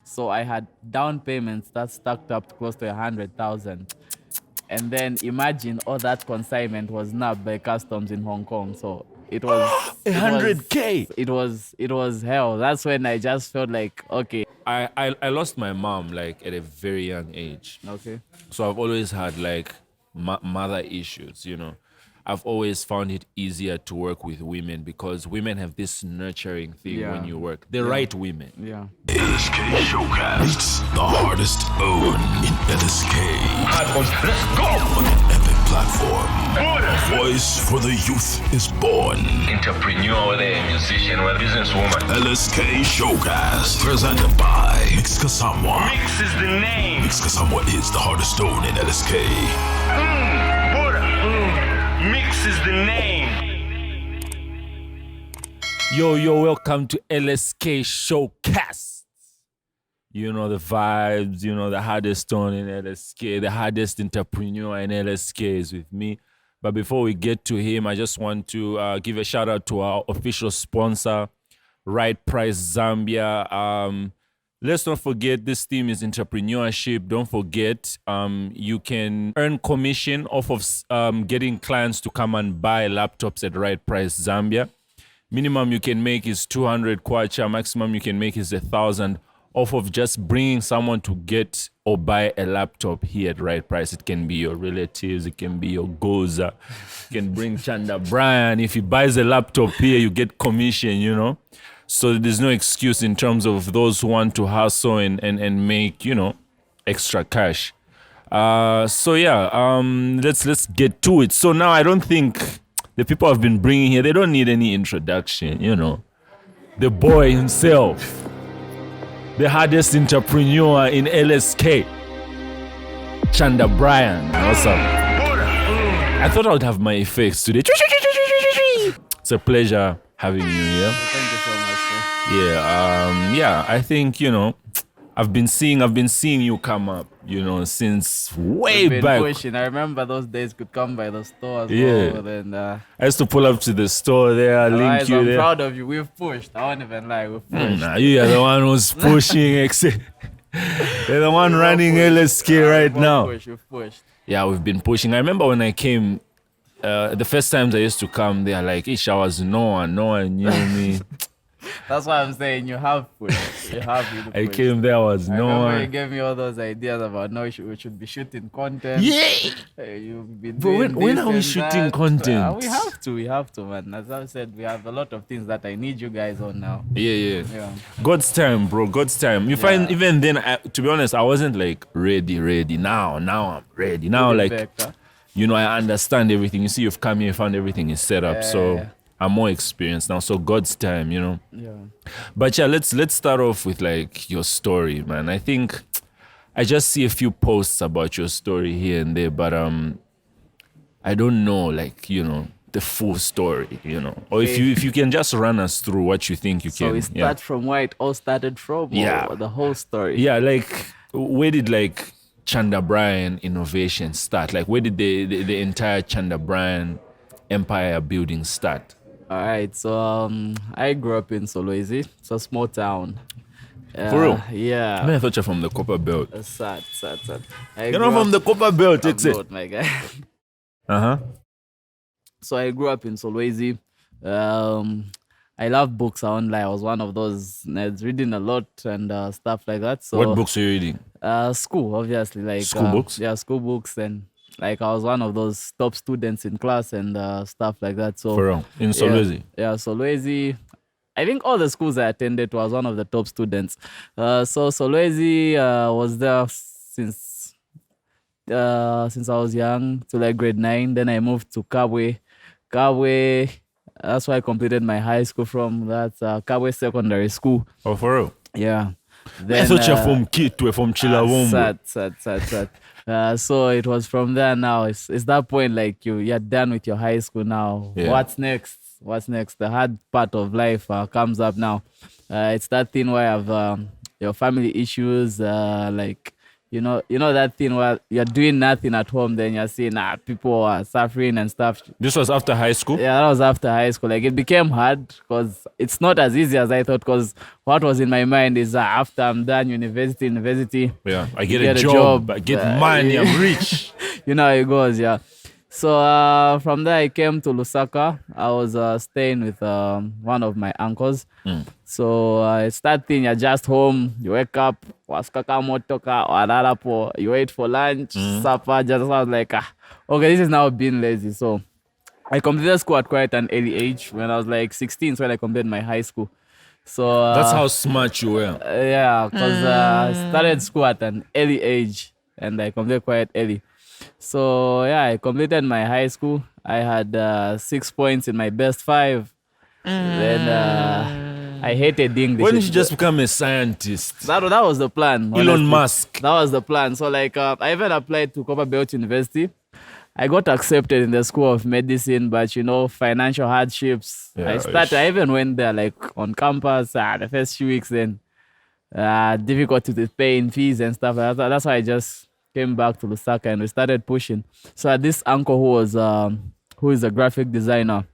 So I had down payments that stacked up to close to 100,000. And then imagine all that consignment was nabbed by customs in Hong Kong. So it was A 100K. it was hell. That's when I just felt like, okay. I lost my mom like at a very young age. Okay. So I've always had like mother issues, I've always found it easier to work with women because women have this nurturing thing when you work. The right women. Yeah. LSK Showcast, the hardest own in LSK. Let's go! On an epic platform. Voice for the youth is born. Entrepreneur, whether a musician, whether a businesswoman. LSK Showcast, presented by Mix Kasamwa. Mix is the name. Mix Kasamwa is the hardest stone in LSK. Mix is the name. Yo, welcome to LSK Showcast. You know the vibes, the hardest stone in LSK, the hardest entrepreneur in LSK is with me. But before we get to him, I just want to give a shout out to our official sponsor, Right Price Zambia. Let's not forget this theme is entrepreneurship. Don't forget, you can earn commission off of getting clients to come and buy laptops at Right Price Zambia. Minimum you can make is 200 kwacha. Maximum you can make is 1,000 off of just bringing someone to get or buy a laptop here at Right Price. It can be your relatives. It can be your goza. You can bring Chanda Brian. If he buys a laptop here, you get commission, So there's no excuse in terms of those who want to hustle and make, extra cash. Let's get to it. So now I don't think the people I've been bringing here, they don't need any introduction, The boy himself, the hardest entrepreneur in LSK, Chanda Brian. What's up? I thought I would have my effects today. It's a pleasure having you here. Thank you so much. I think, I've been seeing you come up, since way back. Pushing. I remember those days could come by the store as Yeah. well. And, I used to pull up to the store there, link you I'm there. proud of you. We've pushed. I won't even lie. We've pushed. Nah, you are the one who's pushing. You're the one running LSK right now. We've pushed. Yeah, we've been pushing. I remember when I came, the first times I used to come there, like, I was no one knew me. That's why I'm saying you have pushed. You have really I pushed. came there, was I no remember you one. gave me all those ideas about we should be shooting content. Yeah! You've been But doing when this are we and shooting that. content? We have to, man. As I said, we have a lot of things that I need you guys on now. Yeah. Yeah. God's time, bro. God's time. You find even then, to be honest, I wasn't like ready. Now I'm ready. Now, like, Back, huh? I understand everything. You see, you've come here, found everything is set up. So Yeah. I'm more experienced now. So God's time, Yeah. But yeah, let's start off with like your story, man. I think I just see a few posts about your story here and there, but I don't know, like, the full story, Or if you can just run us through what you think you So can. we start from where it all started from, or the whole story. Yeah, like where did like Chanda Brian innovation start? Like where did the entire Chanda Brian empire building start? All right. So I grew up in Solwezi. It's a small town. For real? Yeah. I mean, I thought you're from the Copper Belt. Sad. You're not from the Copper Belt, I'm except. not, my guy. Uh-huh. So I grew up in Solwezi. I love books. I won't lie. I was one of those nerds reading a lot and stuff like that. So What books are you reading? School, obviously. Like School books? Yeah, school books, and like I was one of those top students in class and stuff like that. So For real? In Solwezi? Yeah, Solwezi. I think all the schools I attended was one of the top students. So Solwezi was there since I was young to like grade 9. Then I moved to Kabwe. That's where I completed my high school from. That's Kabwe Secondary School. Oh, for real? Yeah. I thought you're from Kitwe, from Chilawombo. Sad. So it was from there now. It's that point like you're done with your high school now. Yeah. What's next? The hard part of life comes up now. It's that thing where you have your family issues, like You know that thing where you're doing nothing at home, then you're seeing people are suffering and stuff. This was after high school? Yeah, that was after high school. Like it became hard because it's not as easy as I thought. Because what was in my mind is after I'm done university, Yeah, I you get a job, I get money, I'm rich. you know how it goes, yeah. So from there I came to Lusaka. I was staying with one of my uncles. So it's that thing, you're just home, you wake up, waskaka motoka, walalapo, you wait for lunch, supper, just I was like, okay, this is now being lazy. So I completed school at quite an early age. When I was like 16, so when I completed my high school. So That's how smart you were. yeah, because I started school at an early age and I completed quite early. So yeah, I completed my high school. I had 6 points in my best 5. Then I hated English. Why didn't you just become a scientist? That was the plan. Elon honestly. Musk. That was the plan. So like I even applied to Copperbelt University. I got accepted in the School of Medicine, but financial hardships. Yeah, I even went there like on campus the first few weeks. Then difficulty with paying fees and stuff. That's why I just came back to Lusaka and we started pushing. So I had this uncle who is a graphic designer.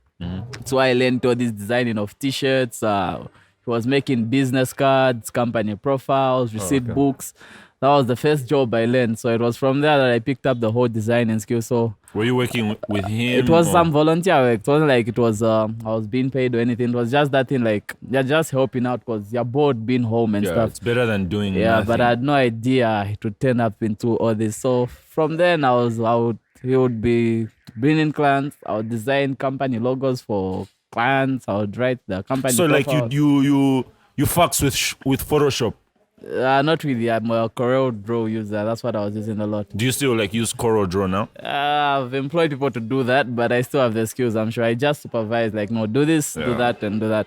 So I learned all this designing of T-shirts. He was making business cards, company profiles, receipt books. That was the first job I learned. So it was from there that I picked up the whole designing skill. So Were you working with him? it was some volunteer work. It wasn't like it was I was being paid or anything. It was just that thing like you're just helping out because you're bored being home and stuff. It's better than doing Yeah, nothing. but I had no idea it would turn up into all this. So from then he would be bringing clients. I would design company logos for clients. I would write the company. So like profiles. you fucks with Photoshop. Not really. I'm a Corel Draw user. That's what I was using a lot. Do you still like use Corel Draw now? I've employed people to do that, but I still have the skills. I'm sure I just supervise. Like, no, do this, do that, and do that.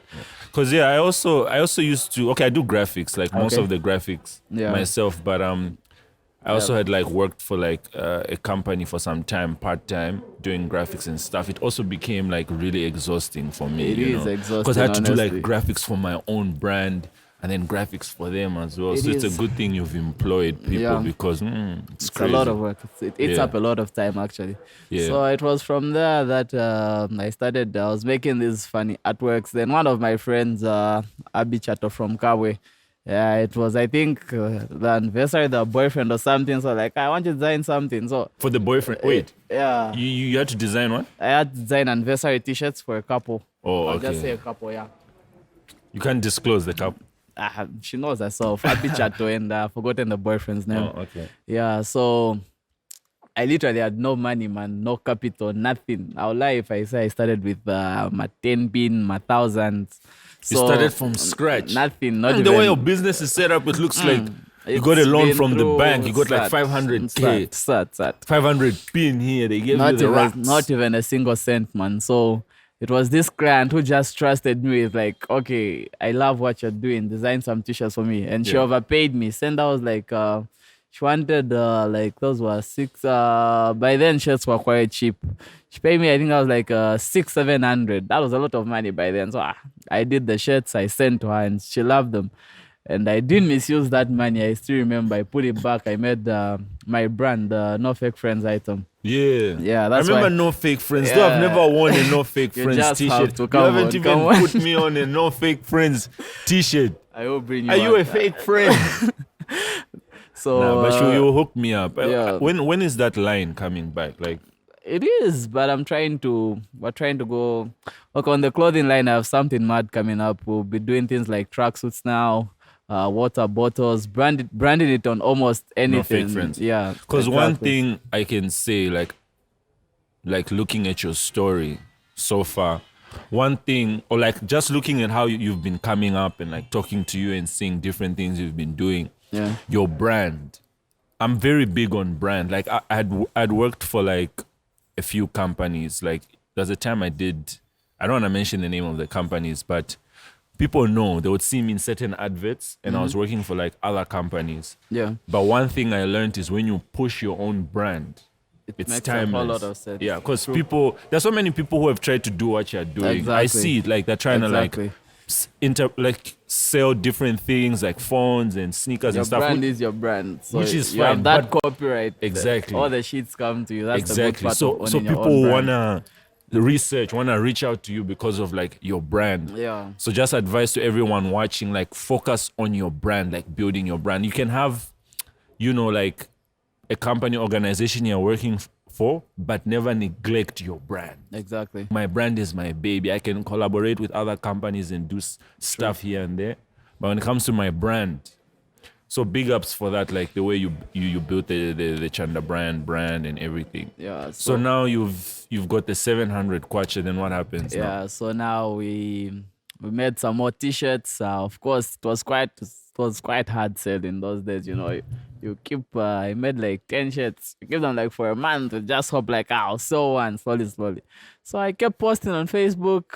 Cause yeah, I also used to. Okay, I do graphics, like most Okay. of the graphics myself. But I also had like worked for like a company for some time, part time, doing graphics and stuff. It also became like really exhausting for me. It is exhausting, because I had to do like honestly. graphics for my own brand. And then graphics for them as well. It So it's a is. good thing you've employed people Yeah. because it's It's crazy. a lot of work. It eats Yeah. up a lot of time, actually. Yeah. So it was from there that I was making these funny artworks. Then one of my friends, Abi Chato from Kabwe, it was, I think, the anniversary of the boyfriend or something. So like, I want to design something. So For the boyfriend. Wait, yeah, you had to design what? I had to design anniversary T-shirts for a couple. Oh, I'll just say okay. a couple, yeah. You can't disclose the couple. She knows herself. Abi Chato, and I've forgotten the boyfriend's name. Oh, okay. Yeah, so I literally had no money, man, no capital, nothing. I'll lie if I say I started with my 10 pin, my thousands. You started from scratch. Nothing, not And even. the way your business is set up, it looks like you got a It's loan been from the through bank. You got like sat, 500K. Sat. 500 pin here. They gave you Not the even, racks. not even a single cent, man. So it was this client who just trusted me with like, okay, I love what you're doing. Design some t-shirts for me. And she Yeah. overpaid me. Send was like, she wanted like those were 6. By then shirts were quite cheap. She paid me, I think that was like 600-700. That was a lot of money by then. So I did the shirts. I sent to her and she loved them. And I didn't misuse that money. I still remember. I put it back. I made my brand, No Fake Friends item. Yeah. Yeah, that's I remember why- No Fake Friends. Though I've Yeah. never worn a No Fake You Friends just have t-shirt. to You come haven't on, even come on. put me on a No Fake Friends t-shirt. I will bring you. Are you a out. fake friend? So Nah, but you hook me up. yeah. When is that line coming back? Like, it is, but we're trying to go. Okay, on the clothing line, I have something mad coming up. We'll be doing things like tracksuits now, water bottles, branding it on almost anything. Fake Friends. Yeah. because one exactly. thing I can say, like looking at your story so far, one thing, or like just looking at how you've been coming up and like talking to you and seeing different things you've been doing, Yeah. your brand. I'm very big on brand. Like I'd worked for like a few companies. Like there's a time I don't want to mention the name of the companies, but people know, they would see me in certain adverts and I was working for like other companies. Yeah. But one thing I learned is when you push your own brand, it's makes a timeless. whole lot of sense. Yeah, because True. there's so many people who have tried to do what you're doing. I Exactly. see it, like they're trying to Exactly. like sell different things like phones and sneakers Your and stuff. brand is your brand, so which is you fine, have that but- copyright. Exactly. All the sheets come to you. That's the good Exactly. part So of so owning your people own brand. wanna reach out to you because of like your brand. Yeah. So just advice to everyone watching, like focus on your brand, like building your brand. You can have, like a company organization you're working for, but never neglect your brand. Exactly. My brand is my baby. I can collaborate with other companies and do stuff here and there. But when it comes to my brand, so big ups for that, like the way you built the Chanda brand and everything. Yeah. So now you've got the 700 kwacha, then what happens now? Yeah, so now we made some more t-shirts. Of course, it was quite hard selling those days. You keep I made like 10 shirts. You keep them like for a month. You just hope like I'll sell one slowly. So I kept posting on Facebook.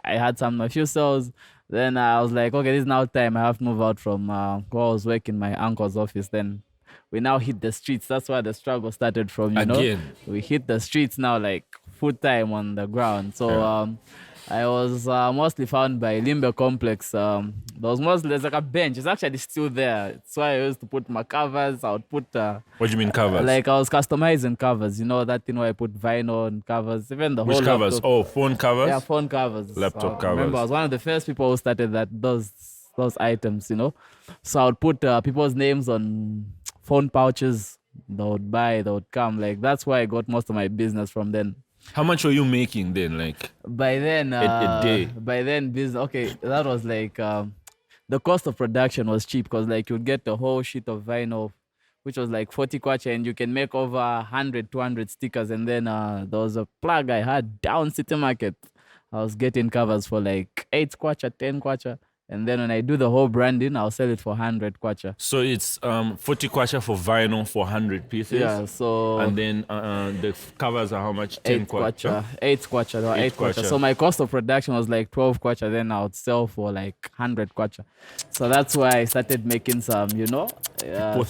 I had a few sales. Then I was like, okay, this is now time. I have to move out from where I was working, my uncle's office. Then we now hit the streets. That's where the struggle started from, Again. We hit the streets now, like full time on the ground. So I was mostly found by Limbe Complex. There's like a bench. It's actually still there. It's why I used to put my covers. I would put What do you mean covers? like I was customizing covers. That thing where I put vinyl and covers. Even the Which whole covers? laptop. Oh, phone covers? Yeah, phone covers. Laptop I remember covers. I was one of the first people who started those items, So I would put people's names on phone pouches. They would come. Like that's where I got most of my business from then. How much were you making then? Like By then, a day? By then, that was like the cost of production was cheap because like you'd get a whole sheet of vinyl, which was like 40 kwacha, and you can make over 100, 200 stickers. And then there was a plug I had down City Market. I was getting covers for like 8 kwacha, 10 kwacha. And then when I do the whole branding, I'll sell it for 100 kwacha. so it's 40 kwacha for vinyl for 100 pieces. Yeah, so And then the covers are how much? 10 8 kwacha. 8 kwacha. There were 8 kwacha. kwacha. So my cost of production was like 12 kwacha. Then I would sell for like 100 kwacha. So that's why I started making some, Yeah.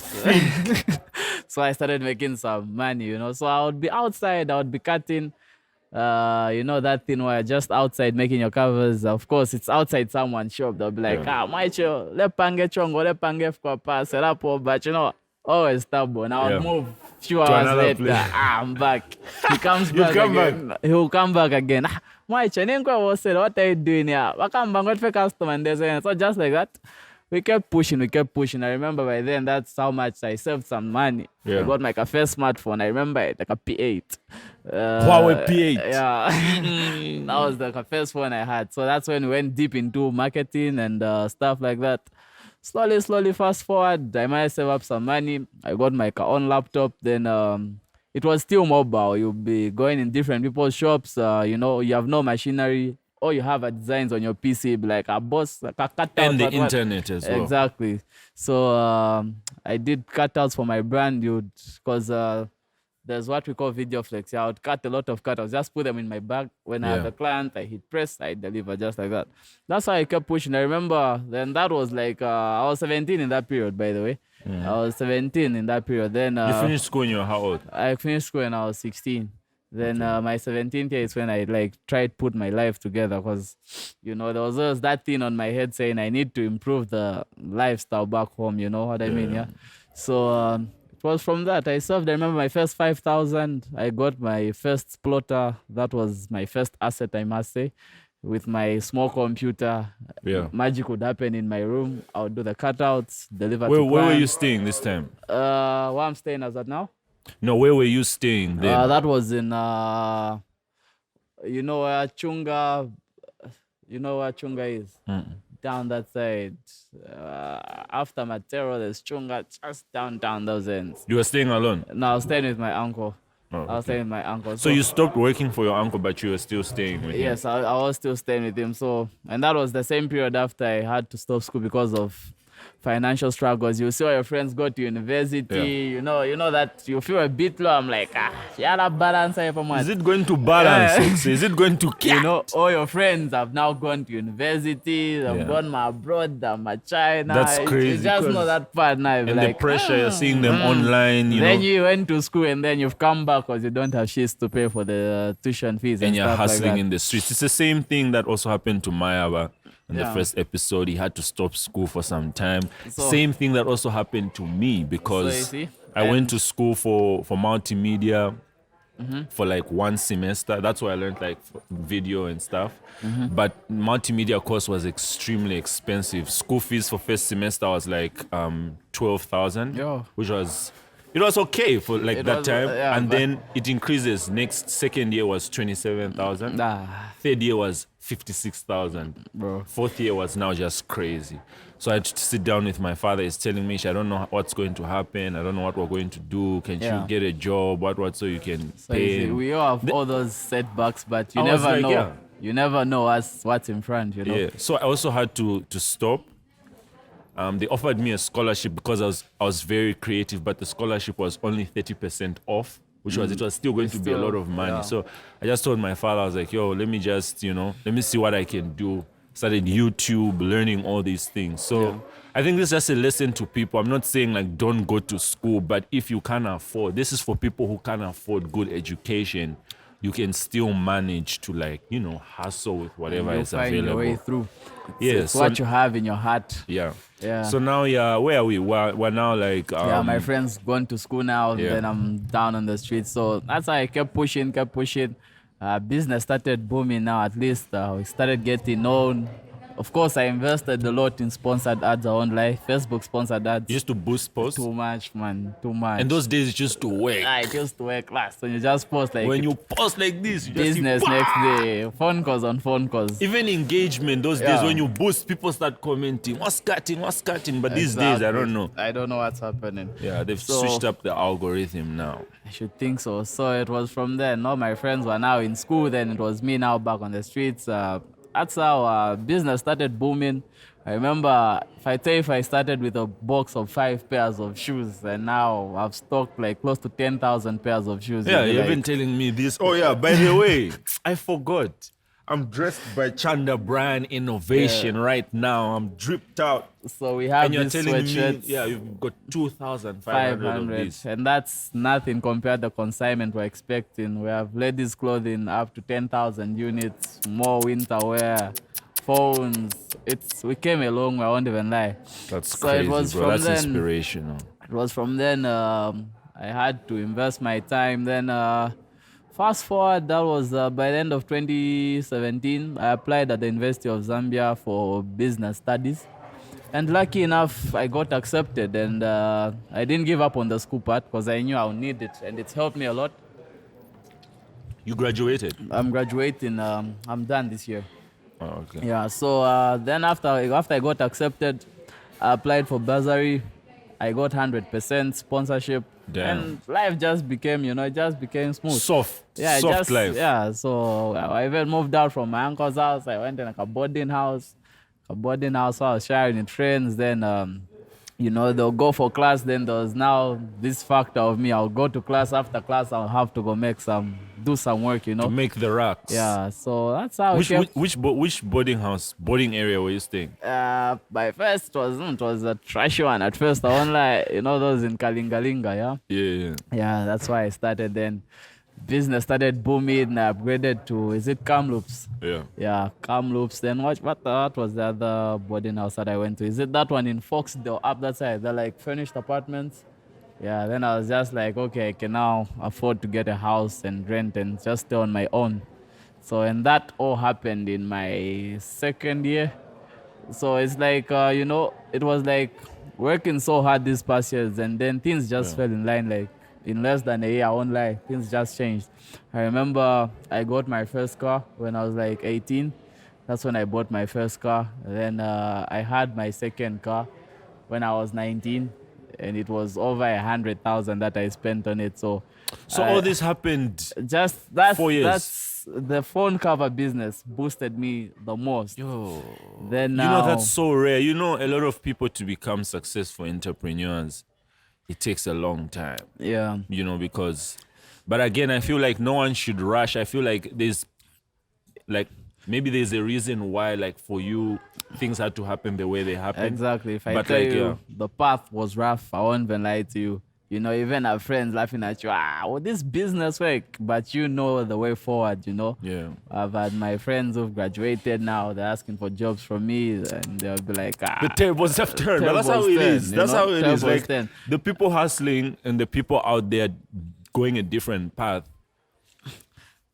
So I started making some money, So I would be outside. I would be cutting. That thing where just outside making your covers. Of course, it's outside someone's shop. They'll be like, Maicho, lepange chongo, lepange fkwapa, serapo. But always stubborn. I'll move few hours another later. place. I'm back. He comes back come again. He'll come back again. Maicho, was said, what are you doing here? Welcome back with customer. And so just like that. We kept pushing. I remember by then that's how much I saved some money. Yeah. I got my first smartphone. I remember it, like a P8. Huawei P8. Yeah. That was the first one I had. So that's when we went deep into marketing and stuff like that. Slowly, fast forward, I might save up some money. I got my own laptop. Then it was still mobile. You'll be going in different people's shops. You have no machinery. All you have are designs on your PC, be like a boss, like a cutout. And the internet as well. Exactly. So I did cutouts for my brand, because there's what we call video flex. I would cut a lot of cutouts, just put them in my bag. When I have a client, I hit press, I deliver, just like that. That's how I kept pushing. I remember then that was like, I was 17 in that period, by the way. I was 17 in that period. Then You finished school when you were how old? I finished school when I was 16. Then my 17th year is when I tried to put my life together, because there was always that thing on my head saying I need to improve the lifestyle back home. You know what I mean? Yeah. So it was from that I served. I remember my first 5,000. I got my first plotter. That was my first asset, I must say. With my small computer, magic would happen in my room. I would do the cutouts, deliver. Where to were you clients. staying this time? Where I'm staying as at now. No, where were you staying then? That was in where Chunga, where Chunga is? Down that side. After Matero, there's Chunga, just downtown those ends. You were staying alone? No, I was staying with my uncle. Oh, I was staying with my uncle. So you stopped working for your uncle, but you were still staying with him? Yes, I was still staying with him. So, and that was the same period after I had to stop school because of financial struggles. You see all your friends go to university. You know that you feel a bit low. I'm like, yala balance. Is it going to balance? Is it going to you know, all your friends have now gone to university. They've gone abroad. They're China. That's crazy. You just know that part now. And like, the pressure, you're seeing them online. Then you went to school and then you've come back because you don't have shit to pay for the tuition fees. And you're stuff hustling like in the streets. It's the same thing that also happened to Mayaba in the Yeah. first episode. He had to stop school for some time. So- Same thing that also happened to me because So you see? I went to school for multimedia for like one semester. That's why I learned like video and stuff. But multimedia course was extremely expensive. School fees for first semester was like 12,000, Yo. which was it was okay for like It that was, time. yeah, And but- then it increases. Second year was 27,000. Third year was 56,000. Bro. Fourth year was now just crazy. So I had to sit down with my father. He's telling me, I don't know what's going to happen. I don't know what we're going to do. Can Yeah. you get a job? What so you can So you pay? see, we all have all those setbacks, but you I was never like, know. yeah. You never know what's in front, you know. Yeah. So I also had to stop. They offered me a scholarship because I was very creative, but the scholarship was only 30% off, which was it was still going to be a lot of money. Yeah. So I just told my father, I was like, yo, let me just, let me see what I can do. Started YouTube, learning all these things. So I think this is just a lesson to people. I'm not saying like don't go to school, but if you can't afford, this is for people who can't afford good education. You can still manage to like, hustle with whatever You'll is find your way available. through. Yeah, It's so- what you have in your heart. Yeah. Yeah. So now, where are we? We're now like. Yeah, my friend's gone to school now. yeah. Then I'm down on the streets. So that's how I kept pushing. Business started booming now. At least we started getting known. Of course, I invested a lot in sponsored ads online. Facebook sponsored ads. You used to boost posts. Too much, man. Too much. And those days it used to work. it used to work last. So you just post like When you post like this, you business just see, next day. Phone calls on phone calls. even engagement, those days Yeah. when you boost, people start commenting, what's cutting? But these days, I don't know. I don't know what's happening. Yeah, they've So- switched up the algorithm now. I should think so. So it was from there. All my friends were now in school. Then it was me now back on the streets. That's how business started booming. I remember, if I started with a box of 5 pairs of shoes, and now I've stocked like close to 10,000 pairs of shoes. Yeah, You'll be you've like, been telling me this. Oh yeah, by the way, I forgot. I'm dressed by Chanda Brian Innovation right now. I'm dripped out. So we have And you're these telling me, sweatshirts. you've got 2,500 of 500, these. and that's nothing compared to the consignment we're expecting. We have ladies' clothing up to 10,000 units, more winter wear, phones. We came a long way, I won't even lie. That's So crazy, it was bro. from That's then- inspirational. It was from then I had to invest my time. Then fast forward, that was by the end of 2017, I applied at the University of Zambia for business studies. And lucky enough, I got accepted, and I didn't give up on the school part because I knew I would need it, and it's helped me a lot. You graduated? I'm graduating. I'm done this year. Oh, okay. Yeah. So then after I got accepted, I applied for bursary. I got 100% sponsorship. Damn. And life just became, it just became smooth. Soft Soft life. Yeah. So I even moved out from my uncle's house. I went in like a boarding house. So I was sharing with friends. Then, they'll go for class. Then there's now this factor of me. I'll go to class. After class, I'll have to go do some work, To make the racks. Yeah. So that's how Which it which boarding area were you staying? my first it was a trashy one at first. I only, those in Kalingalinga, yeah? Yeah. Yeah, that's why I started then. Business started booming. I upgraded to, is it Kamloops? Yeah. Yeah, Kamloops. Then what was the other boarding house that I went to? Is it that one in Foxdale up that side? They're like furnished apartments. Yeah, then I was just like, okay, I can now afford to get a house and rent and just stay on my own. So, and that all happened in my second year. So it's like, it was like working so hard these past years, and then things just fell in line. Like in less than a year, I won't lie, things just changed. I remember I got my first car when I was like 18. That's when I bought my first car. Then I had my second car when I was 19. and it was over 100,000 that I spent on it. So all this happened. just that's 4 years. that's the phone cover business boosted me the most. Yo. Then You now, know, that's so rare. You know, a lot of people to become successful entrepreneurs, it takes a long time. yeah. You know, because, but again, I feel like no one should rush. I feel like maybe there's a reason why, like, for you, things had to happen the way they happened. Exactly. If I But tell like, you yeah. the path was rough, I won't even lie to you. You know, even our friends laughing at you, well, this business work, but you know the way forward, you know. Yeah. I've had my friends who've graduated now, they're asking for jobs from me, and they'll be like, The tables have turned. But that's how tables it is. turn, you That's know? how it is. Tables Like, turn. the people hustling and the people out there going a different path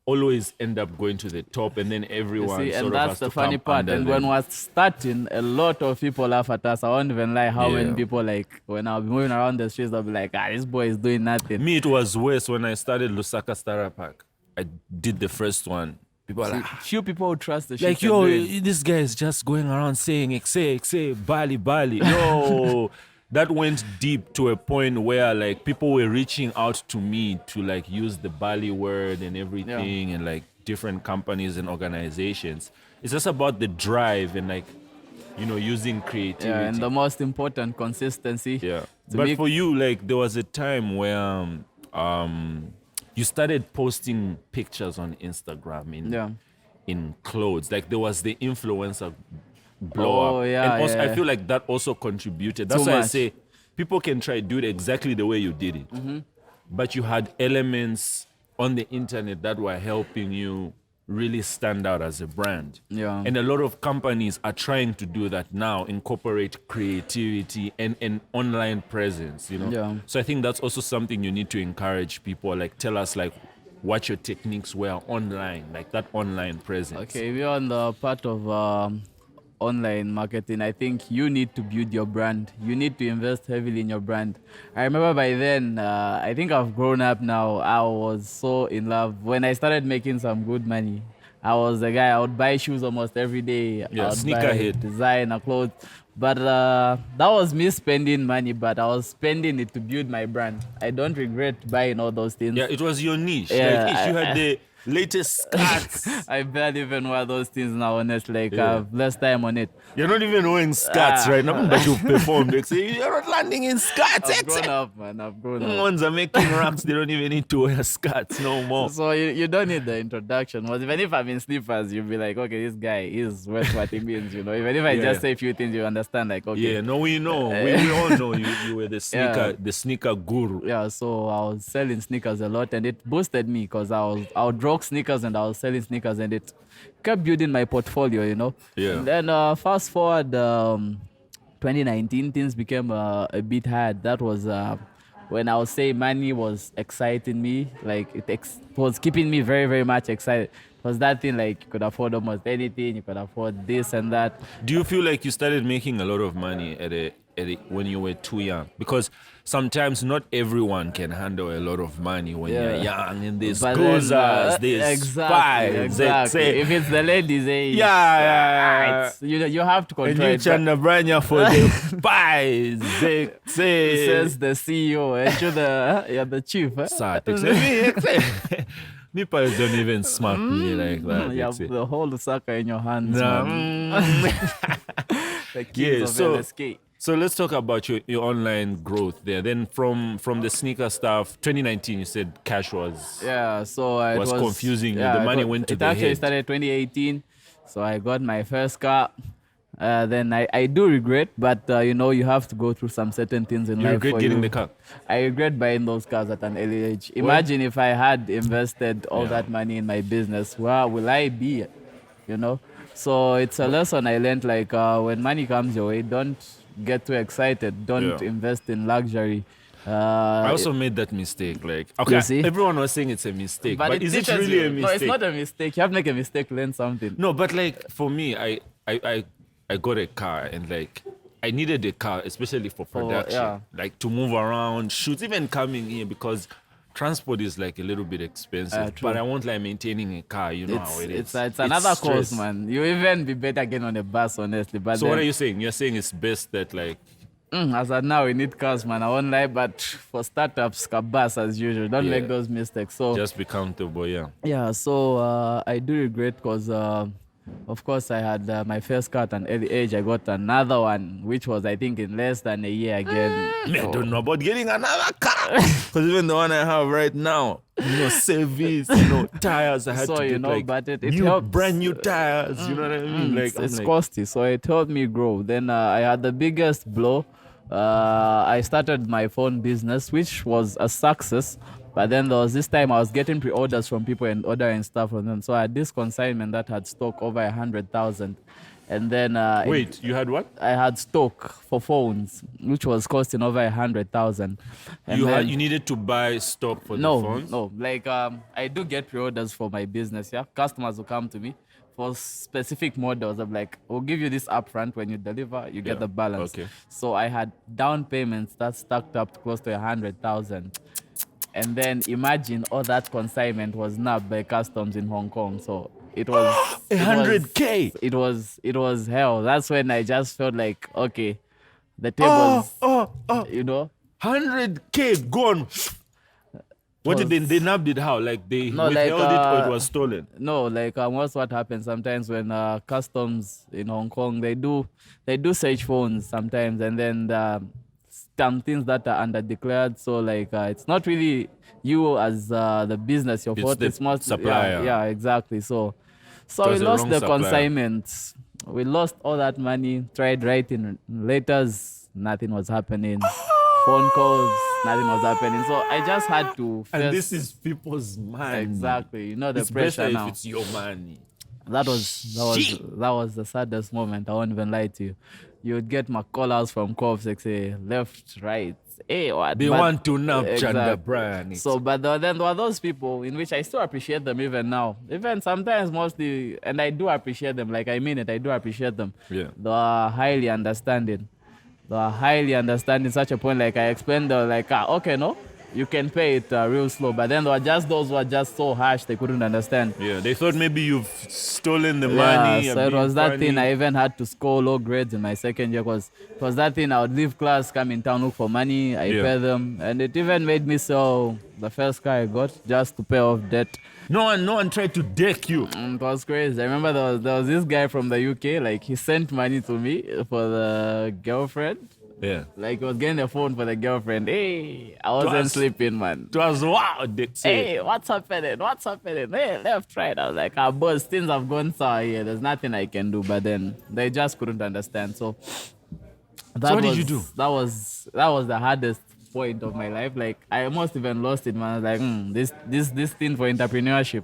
always end up going to the top, and then You everyone see, sort and of has that's the to funny come part. under And them. when we're starting, a lot of people laugh at us. I won't even lie how Yeah. many people, like, when I'll be moving around the streets, they'll be like, this boy is doing nothing. Me, it was worse when I started Lusaka Starter Park. I did the first one. People are like, Few people who trust the shit like, you're yo, doing. this guy is just going around saying, Exe, Bali, Bali. Yo, that went deep to a point where, like, people were reaching out to me to, like, use the Bali word and everything, and, like, different companies and organizations. It's just about the drive and, like, you know, using creativity. Yeah, and the most important, consistency. Yeah. To But me- for you, like, there was a time where you started posting pictures on Instagram in clothes. Like, there was the influencer blow Oh, up. yeah, And also, yeah. I feel like that also contributed. That's Too why I much. say people can try to do it exactly the way you did it. Mm-hmm. But you had elements on the internet that were helping you really stand out as a brand. Yeah. And a lot of companies are trying to do that now, incorporate creativity and an online presence, you know? Yeah. So I think that's also something you need to encourage people, like, tell us, like, what your techniques were online, like that online presence. Okay, we're on the part of online marketing. I think you need to build your brand. You need to invest heavily in your brand. I remember by then, I think I've grown up now. I was so in love. When I started making some good money, I was the guy, I would buy shoes almost every day. Yeah, I would sneakerhead. buy designer clothes. But that was me spending money, but I was spending it to build my brand. I don't regret buying all those things. Yeah, it was your niche. Yeah, like, if you had the latest skirts, I barely even wear those things now, honestly. Like, Yeah. I have less time on it. you're not even wearing skirts right now, but you've performed. They say, you're not landing in skirts. I've grown up, man. I've grown up. Ones are making raps, they don't even need to wear skirts no more. So you don't need the introduction. But even if I'm in slippers, you'll be like, okay, this guy is worth what he means, you know. Even if I Yeah. just say a few things, you understand, like, okay. Yeah, no, we know. We all know you were the sneaker, Yeah. the sneaker guru. Yeah, so I was selling sneakers a lot, and it boosted me because I would rock sneakers and I was selling sneakers, and it kept building my portfolio, you know. Yeah. And then fast forward, 2019, things became a bit hard. That was when I would say money was exciting me, like it was keeping me very, very much excited. It was that thing, like, you could afford almost anything, you could afford this and that. Do you feel like you started making a lot of money when you were too young? Because sometimes not everyone can handle a lot of money when you're young, and there's But goes then, there's exactly. spies, If it's the ladies, Yeah. you have to and control you it. Chanda Branya for the spies, they say. Says the CEO, and you're the chief. Me pals don't even smack me like that. You have the whole sucker in your hands, Nah, man. The keys Yeah, of so- LSK. So let's talk about your online growth there. Then from the sneaker stuff, 2019, you said cash was. Yeah, so it Was confusing you. The money went to it the actually head. started 2018, so I got my first car. Then I do regret, but you know, you have to go through some certain things in You life. regret for getting you. the car. I regret buying those cars at an early age. Imagine if I had invested all that money in my business, where will I be? You know? So it's a lesson I learned, like, when money comes your way, don't get too excited. Don't Yeah. invest in luxury. I also made that mistake. Like, okay, You see? everyone was saying it's a mistake, but is it teaches really you. a mistake? No, it's not a mistake. You have to make a mistake to learn something. No, but like for me, I got a car, and like I needed a car, especially for production, yeah. like to move around, shoots, even coming here, because transport is like a little bit expensive. True. But I won't like maintaining a car. You know how it is. It's another stress. course, man. You even be better getting on a bus, honestly. But So then, what are you saying? You're saying it's best that like As of now, we need cars, man. I won't lie, but for startups, cabas as usual. Don't make Yeah. those mistakes. So Just be comfortable, yeah. yeah, so I do regret because, of course, I had my first car at an early age. I got another one, which was, I think, in less than a year again. Me, I don't know about getting another car. Because even the one I have right now, service, tires. I had So, to get like but it new, helps. brand new tires. You know what I mean? Like It's I'm like, costly, so it helped me grow. Then I had the biggest blow. I started my phone business, which was a success. But then there was this time I was getting pre-orders from people and ordering stuff from them. So I had this consignment that had stock over 100,000. And then wait, you had what? I had stock for phones, which was costing over 100,000. And You needed to buy stock for the no, phones? no. Like I do get pre-orders for my business. Yeah, customers will come to me for specific models. I'm like, we'll give you this upfront. When you deliver, you Yeah, get the balance. okay. So I had down payments that stacked up to close to 100,000. And then imagine all that consignment was nabbed by customs in Hong Kong. So it was 100K. It was hell. That's when I just felt like, okay, the tables, 100K gone. What did they nabbed it? How? Like they No, withheld like, it or it was stolen? No, like what's what happens sometimes when customs in Hong Kong they do search phones sometimes, and then some things that are underdeclared. So like it's not really you as the business your fault. the It's more supplier. Yeah, exactly. So It we was the lost wrong the supplier. consignments. We lost all that money. Tried writing letters, nothing was happening. Phone calls, nothing was happening. So I just had to. And first- this is people's money. exactly. The It's pressure better now. if it's your money. That was the saddest moment. I won't even lie to you. You would get my callers from cops like say left, right. Hey, what? They But- want to nab Chanda Exactly. Brian. So, but then there were those people in which I still appreciate them even now. Even sometimes, mostly, and I do appreciate them. Like I mean it, I do appreciate them. Yeah. They are highly understanding. They are highly understanding. Such a point, like I explained, they were like, okay, no, you can pay it real slow. But then there were just those who are just so harsh they couldn't understand. Yeah, they thought maybe you've stolen the money. Yeah, and so it being was that funny. thing. I even had to score low grades in my second year because it was that thing. I would leave class, come in town, look for money, I Yeah. pay them, and it even made me sell the first car I got just to pay off debt. No one tried to deck you. It was crazy. I remember there was this guy from the UK, like he sent money to me for the girlfriend. Yeah. Like he was getting a phone for the girlfriend. Hey, I wasn't Twas- sleeping, man. It was wow, they say. Hey, what's happening? What's happening? Hey, left, right. I was like, boss, things have gone sour here. There's nothing I can do. But then they just couldn't understand. So what did you do? That was the hardest point of my life. Like I almost even lost it, man. I was like, this thing for entrepreneurship,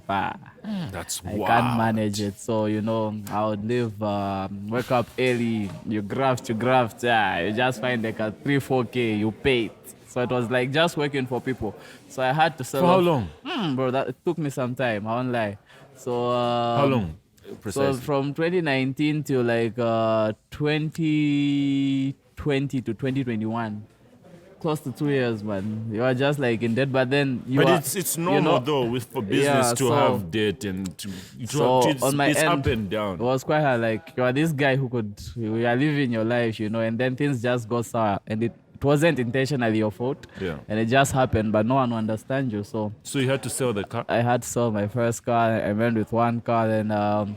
That's I wow. can't manage it. So, I would live, wake up early, you graft, you just find like a 3-4K, you pay it. So it was like just working for people. So I had to sell For how off- long? Bro, it took me some time, I won't lie. So How long? so Precisely. from 2019 to like 2020 to 2021. Close to 2 years, man. You are just like in debt, but then It's normal though for business to have debt and to it's on my it's end, up and down. It was quite hard. Like you are this guy who you are living your life, and then things just go sour, and it wasn't intentionally your fault. Yeah. And it just happened, but no one will understand you. So So you had to sell the car? I had to sell my first car. I went with one car, and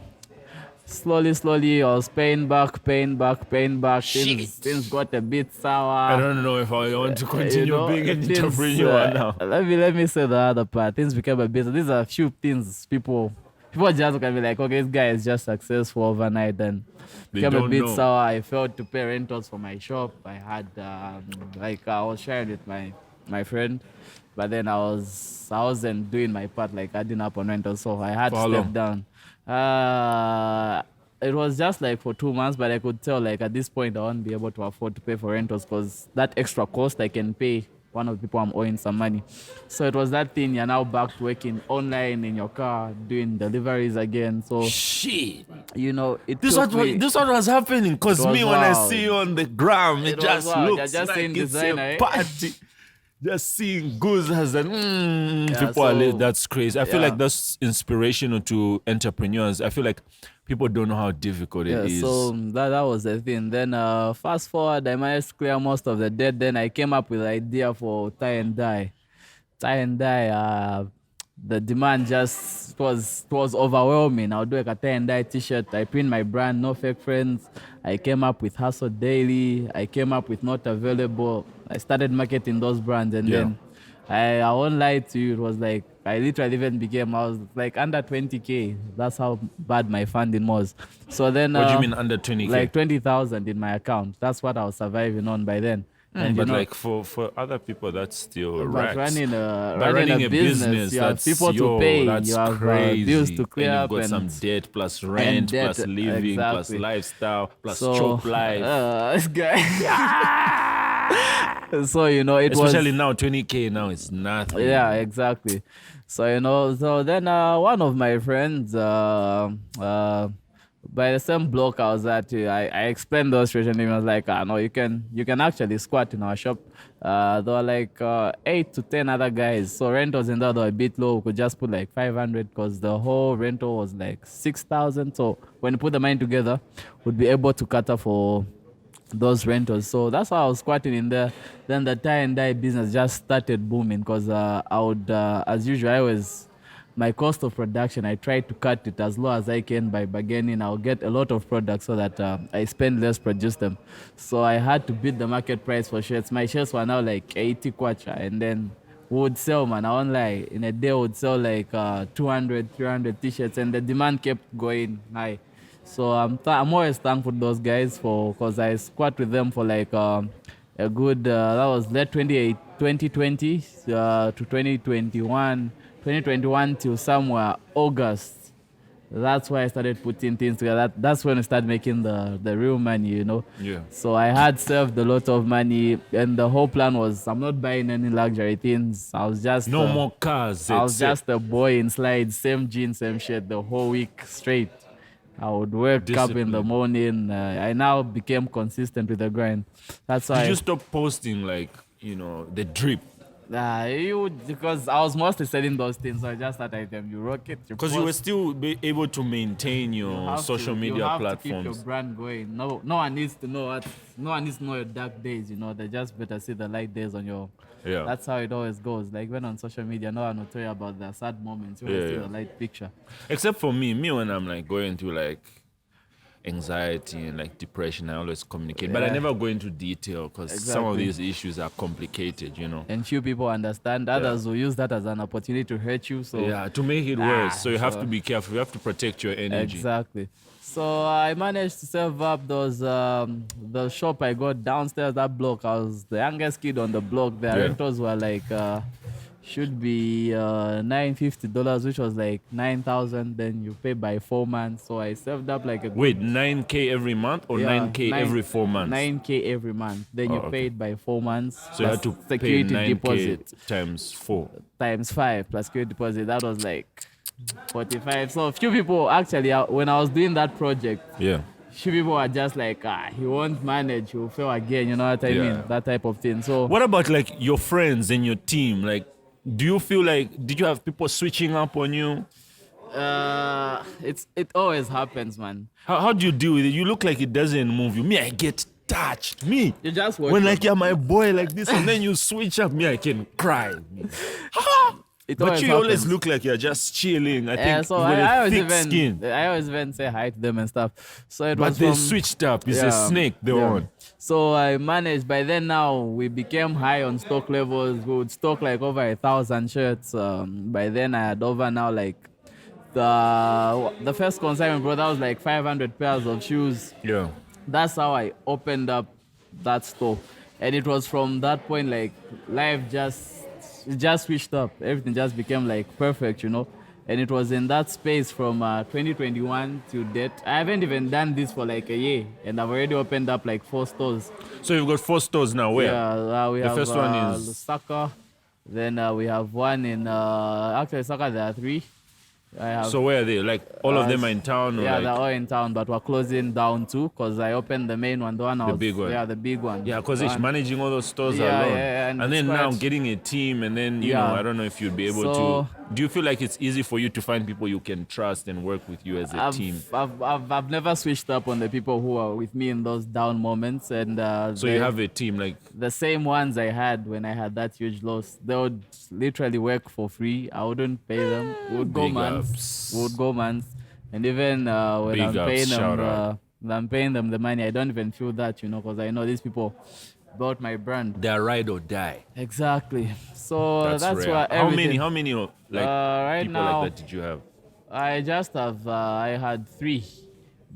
slowly, I was paying back. Things got a bit sour. I don't know if I want to continue being an things, entrepreneur now. Let me say the other part. Things became a bit. These are a few things people just can be like, okay, this guy is just successful overnight. Then They became a don't bit know. sour. I failed to pay rentals for my shop. I had I was sharing with my friend, but then I wasn't doing my part, like adding up on rentals. So I had For to how step long? down. It was just like for 2 months, but I could tell like at this point I won't be able to afford to pay for rentals because that extra cost I can pay one of the people I'm owing some money. So it was that thing. You're now back to working online in your car, doing deliveries again. So Shit. it This took what me- this what was happening because It was me when I wild. see you on the gram, it was just wild. You're looks just like seeing it's designer, a eh? party. Just seeing goods has an Yeah, people are so- that's crazy. I feel yeah. like that's inspirational to entrepreneurs. I feel like People don't know how difficult it is. So that was the thing. Then fast forward, I managed to clear most of the debt. Then I came up with the idea for tie and dye. Tie and dye, the demand just was overwhelming. I'll do like a tie and dye t-shirt. I print my brand, No Fake Friends. I came up with Hustle Daily. I came up with Not Available. I started marketing those brands, and then I won't lie to you, it was like I literally even I was like under 20K. That's how bad my funding was. So then What do you mean under 20K? Like 20,000 in my account. That's what I was surviving on by then. And but like for other people, that's still but racks. running a business, you have people to pay, that's you have crazy. bills to clear and up, you've got and some debt plus rent debt, plus living plus exactly. lifestyle plus so, chop life. This guy. So Especially now, 20K now is nothing. Yeah, exactly. So so then one of my friends by the same block I was at, I explained the situation. He was like, no, you can actually squat in our shop. There were like 8 to 10 other guys. So rentals in that were a bit low. We could just put like 500 because the whole rental was like 6,000. So when you put the money together, we'd be able to cater for those rentals. So that's how I was squatting in there. Then the tie and dye business just started booming because I would, as usual, my cost of production, I try to cut it as low as I can by bargaining. I'll get a lot of products so that I spend less, produce them. So I had to beat the market price for shirts. My shirts were now like 80 kwacha, and then we would sell, man. I won't lie. In a day, we would sell like 200, 300 t-shirts, and the demand kept going high. So I'm always thankful to those guys because I squat with them for like a good, that was late 2020 to 2021 till somewhere August. That's why I started putting things together. That's when I started making the real money, Yeah. So I had saved a lot of money, and the whole plan was I'm not buying any luxury things. I was just No more cars. I was just a boy in slides, same jeans, same shirt the whole week straight. I would wake up in the morning. I now became consistent with the grind. That's why. Did you stop posting like the drip? Because I was mostly selling those things, so I just started them. You rock it. Because you were still able to maintain your social media platforms. To keep your brand going. No one needs to know No one needs to know your dark days. They just better see the light days on your. Yeah. That's how it always goes. Like when on social media, no one will tell you about the sad moments. You always see the light picture. Except for me when I'm like going through like anxiety and like depression, I always communicate, but I never go into detail because some of these issues are complicated, And few people understand. Others will use that as an opportunity to hurt you. So to make it worse. So you have to be careful. You have to protect your energy. Exactly. So I managed to save up those the shop I got downstairs, that block. I was the youngest kid on the block. The rentals were like should be $950, which was like 9,000. Then you pay by 4 months. So I saved up like Wait, 9K every month or 9K every 4 months? 9K every month. Then you paid by 4 months. So you had to security pay 9K deposit times 4. times 5 plus security deposit. That was like 45. So a few people actually, when I was doing that project, few people were just like, he won't manage, he'll fail again, you know what I mean? That type of thing. So what about like your friends and your team? Like, do you feel like, did you have people switching up on you? It always happens, man. How do you deal with it? You look like it doesn't move you. Me, I get touched. Me, You just watch when them. like you're my boy like this and then you switch up, me, I can cry. It But you always happens. look like you're just chilling. I think So you got I a always thick skin. I always even say hi to them and stuff. So it But was they from, switched up. It's a snake they're on. So I managed. By then now we became high on stock levels. We would stock like over 1,000 shirts. By then I had over now like the first consignment, bro. That was like 500 pairs of shoes. Yeah. That's how I opened up that store, and it was from that point like life just switched up. Everything just became like perfect, And it was in that space from 2021 to date. I haven't even done this for like a year, and I've already opened up like 4 stores. So you've got 4 stores now. Where? Yeah, we The have first one is- Lusaka. Then we have one in actually Lusaka. There are 3. I have, So where are they? Like all of them are in town? Or yeah, like, they're all in town, but we're closing down 2 because I opened the main one, the one I was, big one. Yeah, the big one. yeah, because The it's one- managing all those stores Yeah, alone. yeah, and and then it's now quite- getting a team, and then, you know, Yeah. I don't know if you'd be able So to Do you feel like it's easy for you to find people you can trust and work with you as a team? I've never switched up on the people who are with me in those down moments, and So you have a team like the same ones I had when I had that huge loss. They would literally work for free. I wouldn't pay them. We would go Big months. ups. We would go months, and even when Big I'm ups, paying shout them, out. I'm paying them the money. I don't even feel that, because I know these people bought my brand. they're ride or die. Exactly. So that's rare. why How everything. many like right people now, like that did you have? I just have I had 3,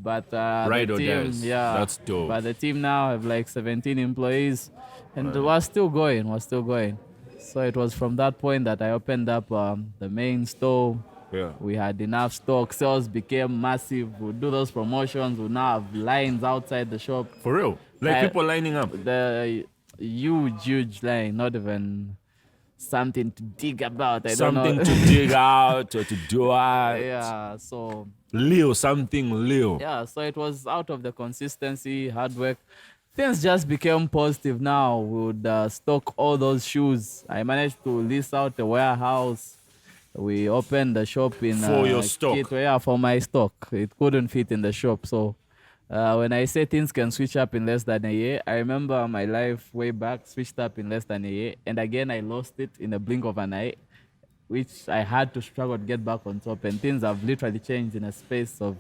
but Ride the or team, dies. yeah, That's dope. But the team now have like 17 employees, and we're still going. We're still going. So it was from that point that I opened up the main store. Yeah. We had enough stock. Sales became massive. We do those promotions. We now have lines outside the shop. For real? Like I- people lining up. The huge line, not even something to dig about. I Something don't to know. dig out or to do out. Yeah, so Leo. yeah, so it was out of the consistency, hard work. Things just became positive now. We would stock all those shoes. I managed to lease out a warehouse. We opened the shop in For your stock? Yeah, for my stock. It couldn't fit in the shop. So when I say things can switch up in less than a year, I remember my life way back switched up in less than a year. And again, I lost it in a blink of an eye, which I had to struggle to get back on top. And things have literally changed in a space of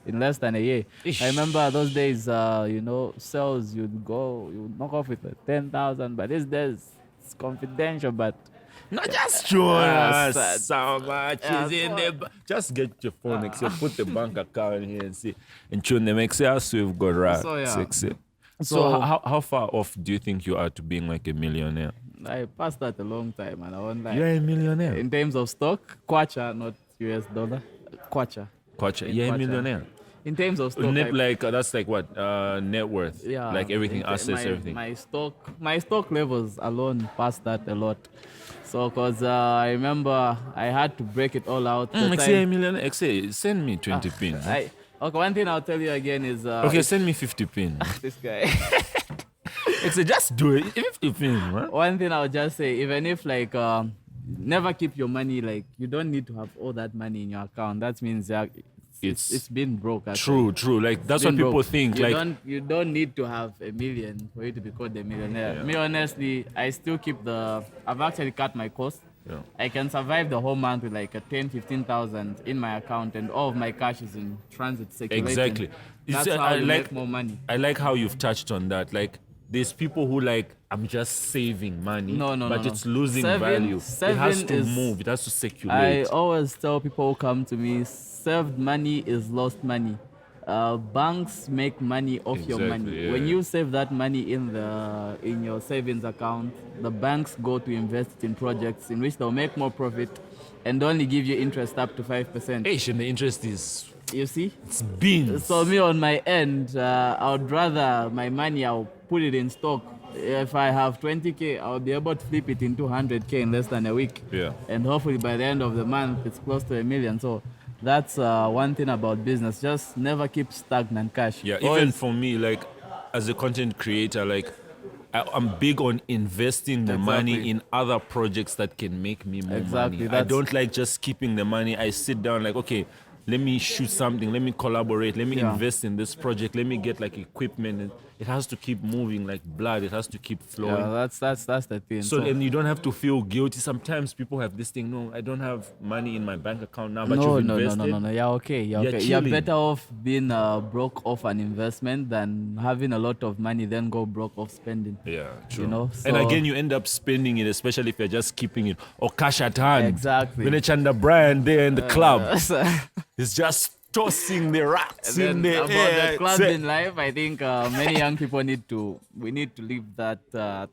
in less than a year. I remember those days, sales, you'd knock off with 10,000, but these days it's confidential, but Not just showing Yes, us how much yeah, is in so- the Just get your phone next year, put the bank account here and see. And tune them Excel, so you've got right. So, yeah. Sexy. So So- how far off do you think you are to being like a millionaire? I passed that a long time, and I won't lie. You're a millionaire. In terms of stock, kwacha, not US dollar, kwacha. Kwacha, you're a Kwacha. millionaire. In terms of stock, That's like what? Net worth. yeah, Like everything, in- assets, everything. My stock levels alone passed that a lot. So, cause I remember I had to break it all out. The Say a time- millionaire. Say, send me 20 pins. Okay, one thing I'll tell you again is Okay, send me 50 pins. this guy. Say, just do it. 50 pins, man. One thing I'll just say, even if never keep your money, like you don't need to have all that money in your account. That means it's been broke. actually. True. Like that's It's what been people broke. think. You don't need to have $1 million for you to be called a millionaire. Me honestly, I still keep I've actually cut my costs. Yeah. I can survive the whole month with like a 10,000-15,000 in my account, and all of my cash is in transit circulating. Exactly. That's It's, how I you like- make more money. I like how you've touched on that. Like, there's people who I'm just saving money, No, but no. it's losing Saving- value. It has saving to is- move. It has to I circulate. always tell people who come to me, saved money is lost money. Banks make money off your Exactly, money. yeah. When you save that money in your savings account, the banks go to invest it in projects in which they'll make more profit and only give you interest up to 5%. Hey, and the interest is You see? it's beans. So me on my end, I would rather my money, I'll put it in stock. If I have 20K, I'll be able to flip it into 100K in less than a week. Yeah. And hopefully by the end of the month, it's close to $1 million. So that's one thing about business. Just never keep stagnant cash. Yeah, even Always- for me, like as a content creator, like I'm big on investing the money Exactly. in other projects that can make me more Exactly, money. I that's- don't like just keeping the money. I sit down like, okay, let me shoot something, let me collaborate, let me Yeah. invest in this project, let me get like equipment. And it has to keep moving like blood. It has to keep flowing. Yeah, that's the thing. So and you don't have to feel guilty. Sometimes people have this thing. No, I don't have money in my bank account now, but no, you've no, no, invested. no, no, no. Yeah, okay. You're Okay. You're chilling. better off being broke off an investment than having a lot of money then go broke off spending. Yeah, true. know, And so- again, you end up spending it, especially if you're just keeping it or cash at hand. Exactly. When Chanda Brian there in the club, So- he's just tossing the racks Then in the about air. the club in life, I think many young people need to live that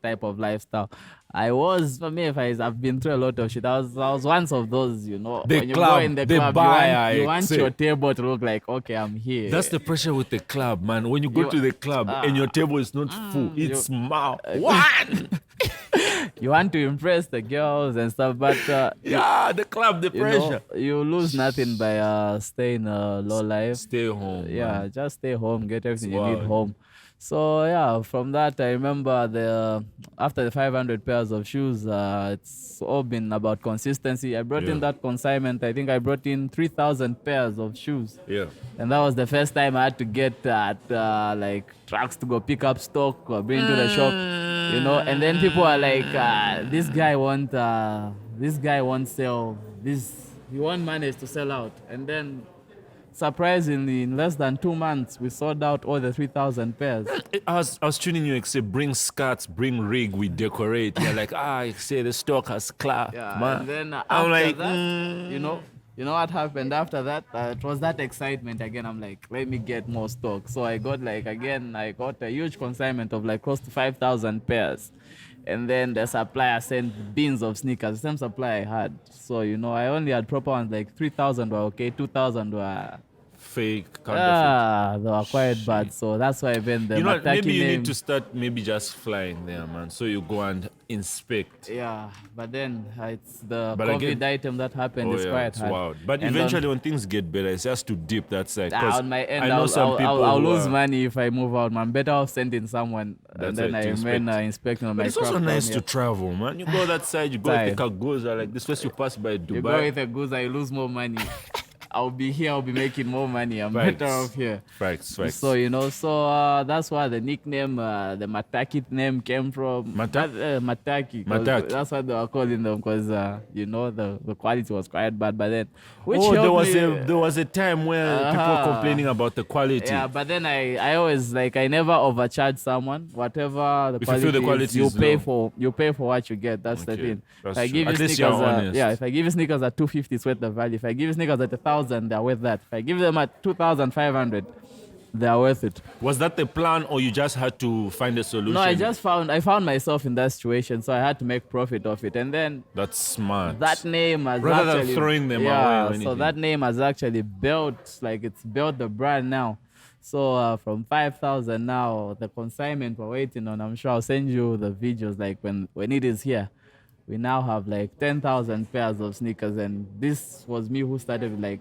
type of lifestyle. For me, I've been through a lot of shit. I was once of those, The when you club, go in the the club, bar, you I want say. your table to look like, okay, I'm here. That's the pressure with the club, man. When you go You- to the club and your table is not full, it's one. You want to impress the girls and stuff, but Yeah, the club, the pressure. you lose nothing by staying low life. Stay home. Yeah, man. just stay home, get everything you need wild. home. So yeah, from that I remember after the 500 pairs of shoes, it's all been about consistency. I brought Yeah. in that consignment. I think I brought in 3,000 pairs of shoes. Yeah. And that was the first time I had to get like trucks to go pick up stock or bring to the shop, And then people are like, this guy won't sell this. He won't manage to sell out. And then, surprisingly, in less than 2 months, we sold out all the 3,000 pairs. I was tuning you, except bring skirts, bring rig, we decorate. You're like, you say the stock has class. Yeah, man. and then I'm after like, that, you know what happened after that? It was that excitement again. I'm like, let me get more stock. So I got a huge consignment of like close to 5,000 pairs. And then the supplier sent bins of sneakers, the same supplier I had. So, I only had proper ones, like 3,000 were okay, 2,000 were... fake, counterfeit. they were quite bad. So that's why even the Mataki maybe you name, need to start maybe just flying there, man. So you go and inspect. Yeah, but then it's the But COVID again- item that happened is quite it's hard. wild. But And eventually, when things get better, it's just to dip that side. 'Cause on my end, I know some people I'll who lose are- money if I move out. Man, better off sending someone That's and then right, I to remain inspect. inspecting on But my it's also craft nice down to here. travel, man. You go that side, you go Side. take a goza, like this place you pass by You go Dubai. with a goose, I lose more money. I'll be here, I'll be making more money. I'm Facts. better off here. Facts. So that's why the nickname, the Mataki name came from. Mataki. 'Cause Mataki. That's what they were calling them because, the quality was quite bad. But then, which Oh, there helped was me, there was a time where people were complaining about the quality. Yeah, but then I always I never overcharge someone. Whatever the If you quality, feel the quality you is pay low. you pay for what you get. That's the Okay, thing. that's If I true. give At you least you're sneakers, honest. if I give you sneakers at 250, it's worth the value. If I give you sneakers at 1,000, they're worth that. If I give them at 2,500, they're worth it. Was that the plan, or you just had to find a solution? No, I found myself in that situation, so I had to make profit of it. And then That's smart. that name has Rather than actually, throwing them away yeah, or so anything. that name has actually built the brand now. So from 5,000 now, the consignment we're waiting on, I'm sure I'll send you the videos when it is here. We now have 10,000 pairs of sneakers, and this was me who started with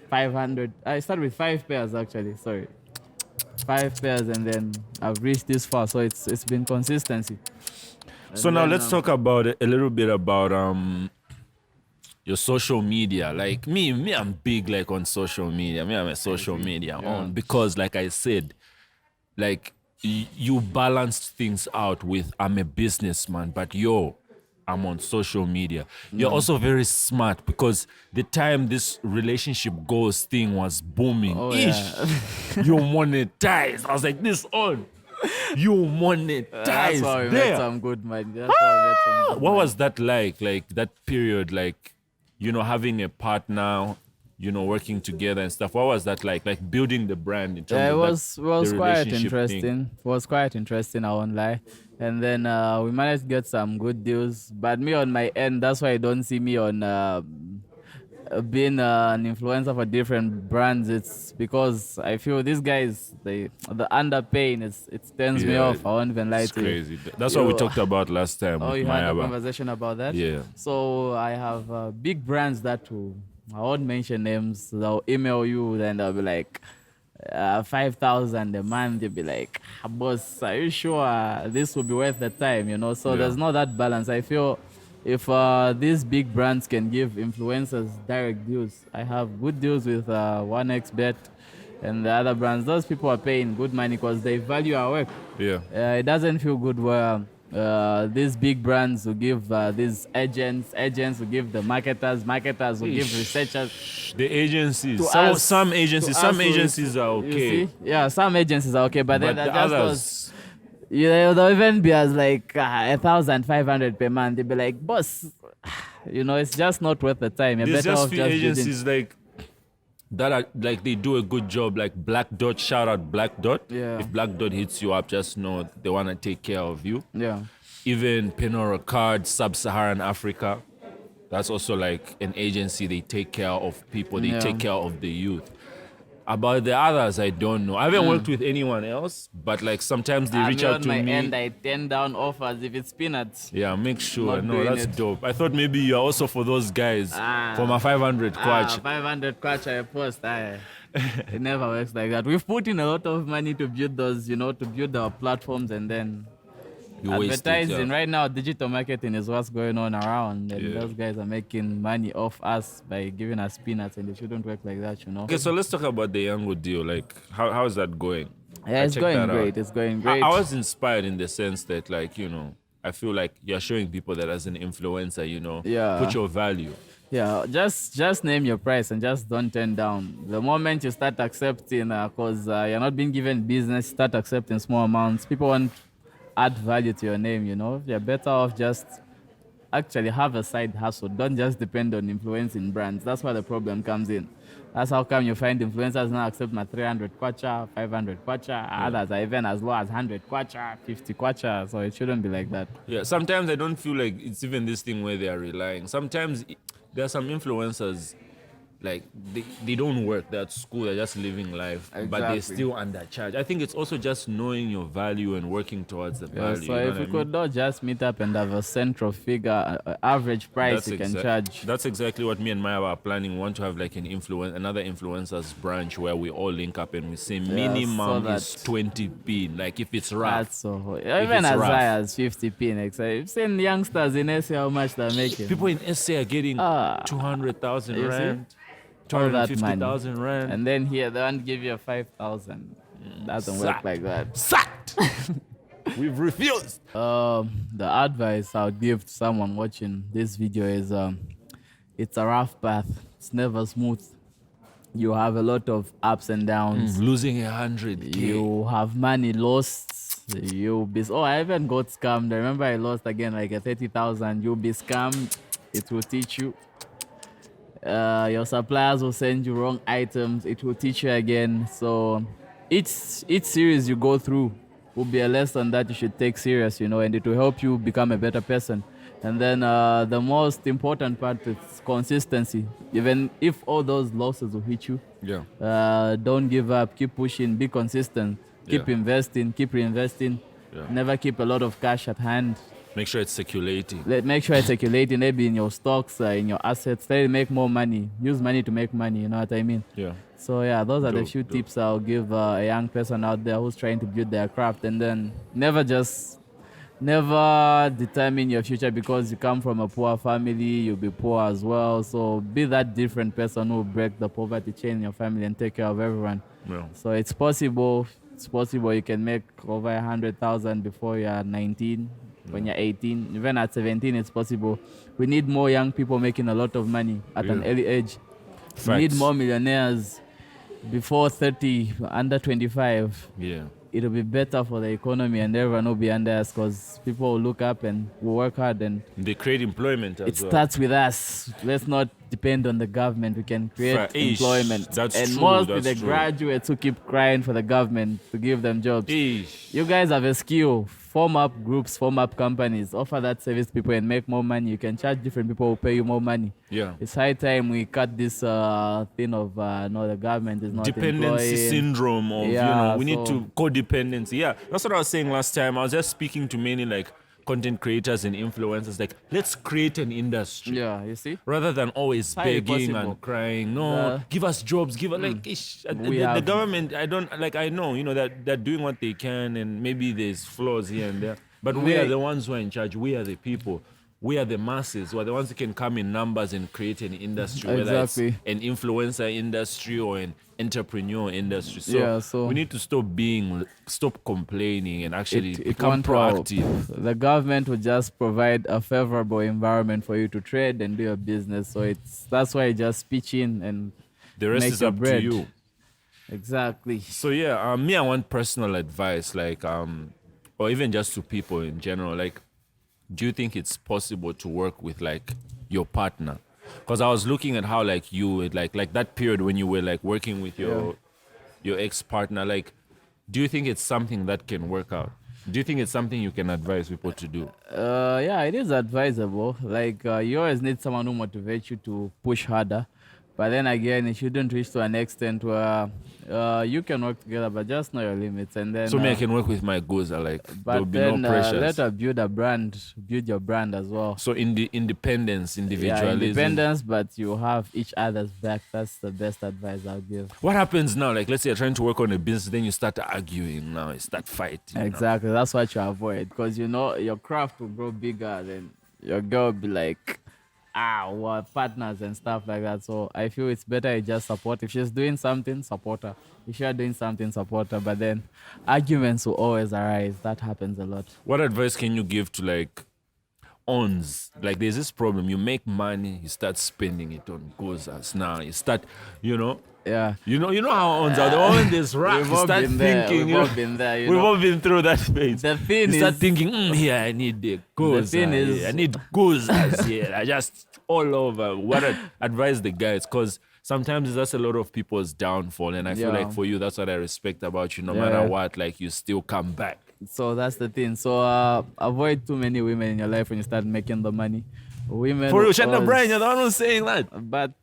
500. I started with 5 pairs actually, sorry. 5 pairs, and then I've reached this far, so it's been consistency. So And now then, let's talk about a little bit about your social media. Like me, I'm big on social media. I'm a social media on because, like I said, you balanced things out with I'm a businessman, but I'm on social media. You're also very smart because the time this relationship goals thing was booming, you monetized. I was like, this on. You monetized. That's how we there. met some good money. That's how we met some good What money. was that like? Like that period, having a partner, working together and stuff. What was that like? Like building the brand in terms Yeah, it of was the quite relationship interesting. thing? It was quite interesting, I won't lie. And then we managed to get some good deals. But me on my end, that's why I don't see me on being an influencer for different brands. It's because I feel these guys, the underpaying, it turns me Yeah, off. I won't even lie It's to you. crazy. That's what we talked about last time. Oh, with you had a Mayaba. conversation about that? Yeah. So I have big brands that I won't mention names. They'll email you, then they'll be like, 5,000 a month. You'll be like, boss, are you sure this will be worth the time? So Yeah. there's not that balance. I feel if these big brands can give influencers direct deals, I have good deals with 1xBet and the other brands. Those people are paying good money because they value our work. Yeah. It doesn't feel good where these big brands will give these agents will give the marketers will give researchers. The agencies. To Some us- some agencies. to Some us, agencies are You okay. see? Yeah, some agencies are okay, but then But they're the just others. they'll even be as 1,500 per month. They'll be like, boss, it's just not worth the time. You're There's better just off few just building. agencies that are they do a good job, like Black Dot. Shout out Black Dot. Yeah. If Black Dot hits you up, just know they want to take care of you. Yeah. Even Penora Card, Sub-Saharan Africa, that's also an agency. They take care of people. They Yeah. take care of the youth. About the others, I don't know. I haven't worked with anyone else, but sometimes they reach out to on my me. end, I turn down offers if it's peanuts. Yeah, make sure. Not No, doing that's it. dope. I thought maybe you're also for those guys for my 500 kwacha. 500 kwacha I post. It never works like that. We've put in a lot of money to build those, to build our platforms, and then You waste it, advertising. yeah. Right now, digital marketing is what's going on around, and Yeah. those guys are making money off us by giving us peanuts, and it shouldn't work like that, Okay, so let's talk about the Yango deal. Like, how is that going? Yeah, it's checked going that out. great. It's going great. I was inspired in the sense that, like, I feel like you're showing people that as an influencer, Yeah. put your value. Yeah, just name your price and just don't turn down. The moment you start accepting, because you're not being given business, start accepting small amounts. People want add value to your name. You're better off just actually have a side hustle. Don't just depend on influencing brands. That's where the problem comes in. That's how come you find influencers now accept my 300 kwacha, 500 kwacha. Others are even as low as 100 kwacha, 50 kwacha. So it shouldn't be like that. Yeah, sometimes I don't feel like it's even this thing where they are relying. Sometimes there are some influencers, like, they don't work. They're at school, they're just living life, but they're Exactly. still undercharged. I think it's also just knowing your value and working towards the Yeah, value. so you know if what you I could mean? not just meet up and have a central figure, average price you can charge. That's exactly what me and Maya are planning. We want to have like another influencers branch where we all link up and we say minimum so is 20p. Like if it's rough. That's so. Even it's as rough. high as 50p next time. You've seen youngsters in SA how much they're making. People in SA are getting 200,000 you see? rand, All that 250,000 money. rand. And then here they want to give you 5,000. Doesn't work Sacked. like that. Sacked! We've refused. The advice I would give to someone watching this video is it's a rough path. It's never smooth. You have a lot of ups and downs. Losing 100k. You have money lost. You'll be. Oh, I even got scammed. I remember I lost again like a 30,000. You'll be scammed. It will teach you. Your suppliers will send you wrong items. It will teach you again. So each series you go through will be a lesson that you should take serious, and it will help you become a better person. And then the most important part is consistency. Even if all those losses will hit you, don't give up. Keep pushing. Be consistent. Keep investing. Keep reinvesting. Never keep a lot of cash at hand. Make sure it's circulating. Make sure it's circulating, maybe in your stocks, in your assets. Try to make more money. Use money to make money, you know what I mean? Yeah. So yeah, those are the Dope, few dope. tips I'll give a young person out there who's trying to build their craft. And then never determine your future because you come from a poor family, you'll be poor as well. So be that different person who will break the poverty chain in your family and take care of everyone. Yeah. So it's possible. It's possible you can make over 100,000 before you're 19. When you're 18, even at 17, it's possible. We need more young people making a lot of money at an early age. We need Facts. more millionaires before 30, under 25. Yeah. It'll be better for the economy and everyone will be under us because people will look up and will work hard, and They create employment as it well. starts with us. Let's not depend on the government. We can create Ish, employment. that's and true, mostly that's the true. graduates who keep crying for the government to give them jobs. Eesh. You guys have a skill. Form up groups, form up companies, offer that service to people and make more money. You can charge different people who pay you more money. Yeah. It's high time we cut this thing of no, the government is not Dependency employing. syndrome of, Yeah, we need so- to codependency. Yeah, that's what I was saying last time. I was just speaking to many like content creators and influencers, like, let's create an industry. Yeah, you see? Rather than always highly begging possible. and crying, no, give us jobs, give us like We the have- government. I don't like. I know, that they're doing what they can, and maybe there's flaws here and there. But we are the ones who are in charge. We are the people. We are the masses. We're the ones who can come in numbers and create an industry, whether it's Exactly. an influencer industry or an entrepreneur industry. So, Yeah, so- we need to stop complaining and actually It become can't help. proactive. The government will just provide a favorable environment for you to trade and do your business. So that's why you just pitch in and The rest make is your up bread. to you. Exactly. So yeah, me, I want personal advice, like, or even just to people in general. Like, do you think it's possible to work with like your partner? Because I was looking at how like you would like that period when you were like working with your ex-partner. Like, do you think it's something that can work out? Do you think it's something you can advise people to do? Yeah, it is advisable. Like, you always need someone who motivates you to push harder. But then again, it shouldn't reach to an extent where you can work together, but just know your limits. And then So me, I can work with my goza, like there'll but be then no pressure. let her build your brand as well. So in the independence, Yeah, individualism. independence, but you have each other's back. That's the best advice I'll give. What happens now? Like, let's say you're trying to work on a business, then you start arguing now, you start fighting. Exactly. That's what you avoid, because you know your craft will grow bigger, then your girl will be like, we're partners and stuff like that. So I feel it's better you just support. If she's doing something, support her. If you're doing something, support her. But then arguments will always arise. That happens a lot. What advice can you give to like ons? Like, there's this problem. You make money, you start spending it on gozas. Now you start, Yeah. You know how ons are. The moment there's rap, We've you all start been there. thinking. We've all been there. We've all been through that phase. The thing You start is- thinking, here I need the goza. thing is- I need gozas here. I just all over. What I advise the guys, because sometimes that's a lot of people's downfall, and I feel Yeah. like for you, that's what I respect about you. No Yeah. matter what, like you still come back. So that's the thing. So avoid too many women in your life when you start making the money. Women. For real, will Chanda always- Brian, you're the one who's saying that. But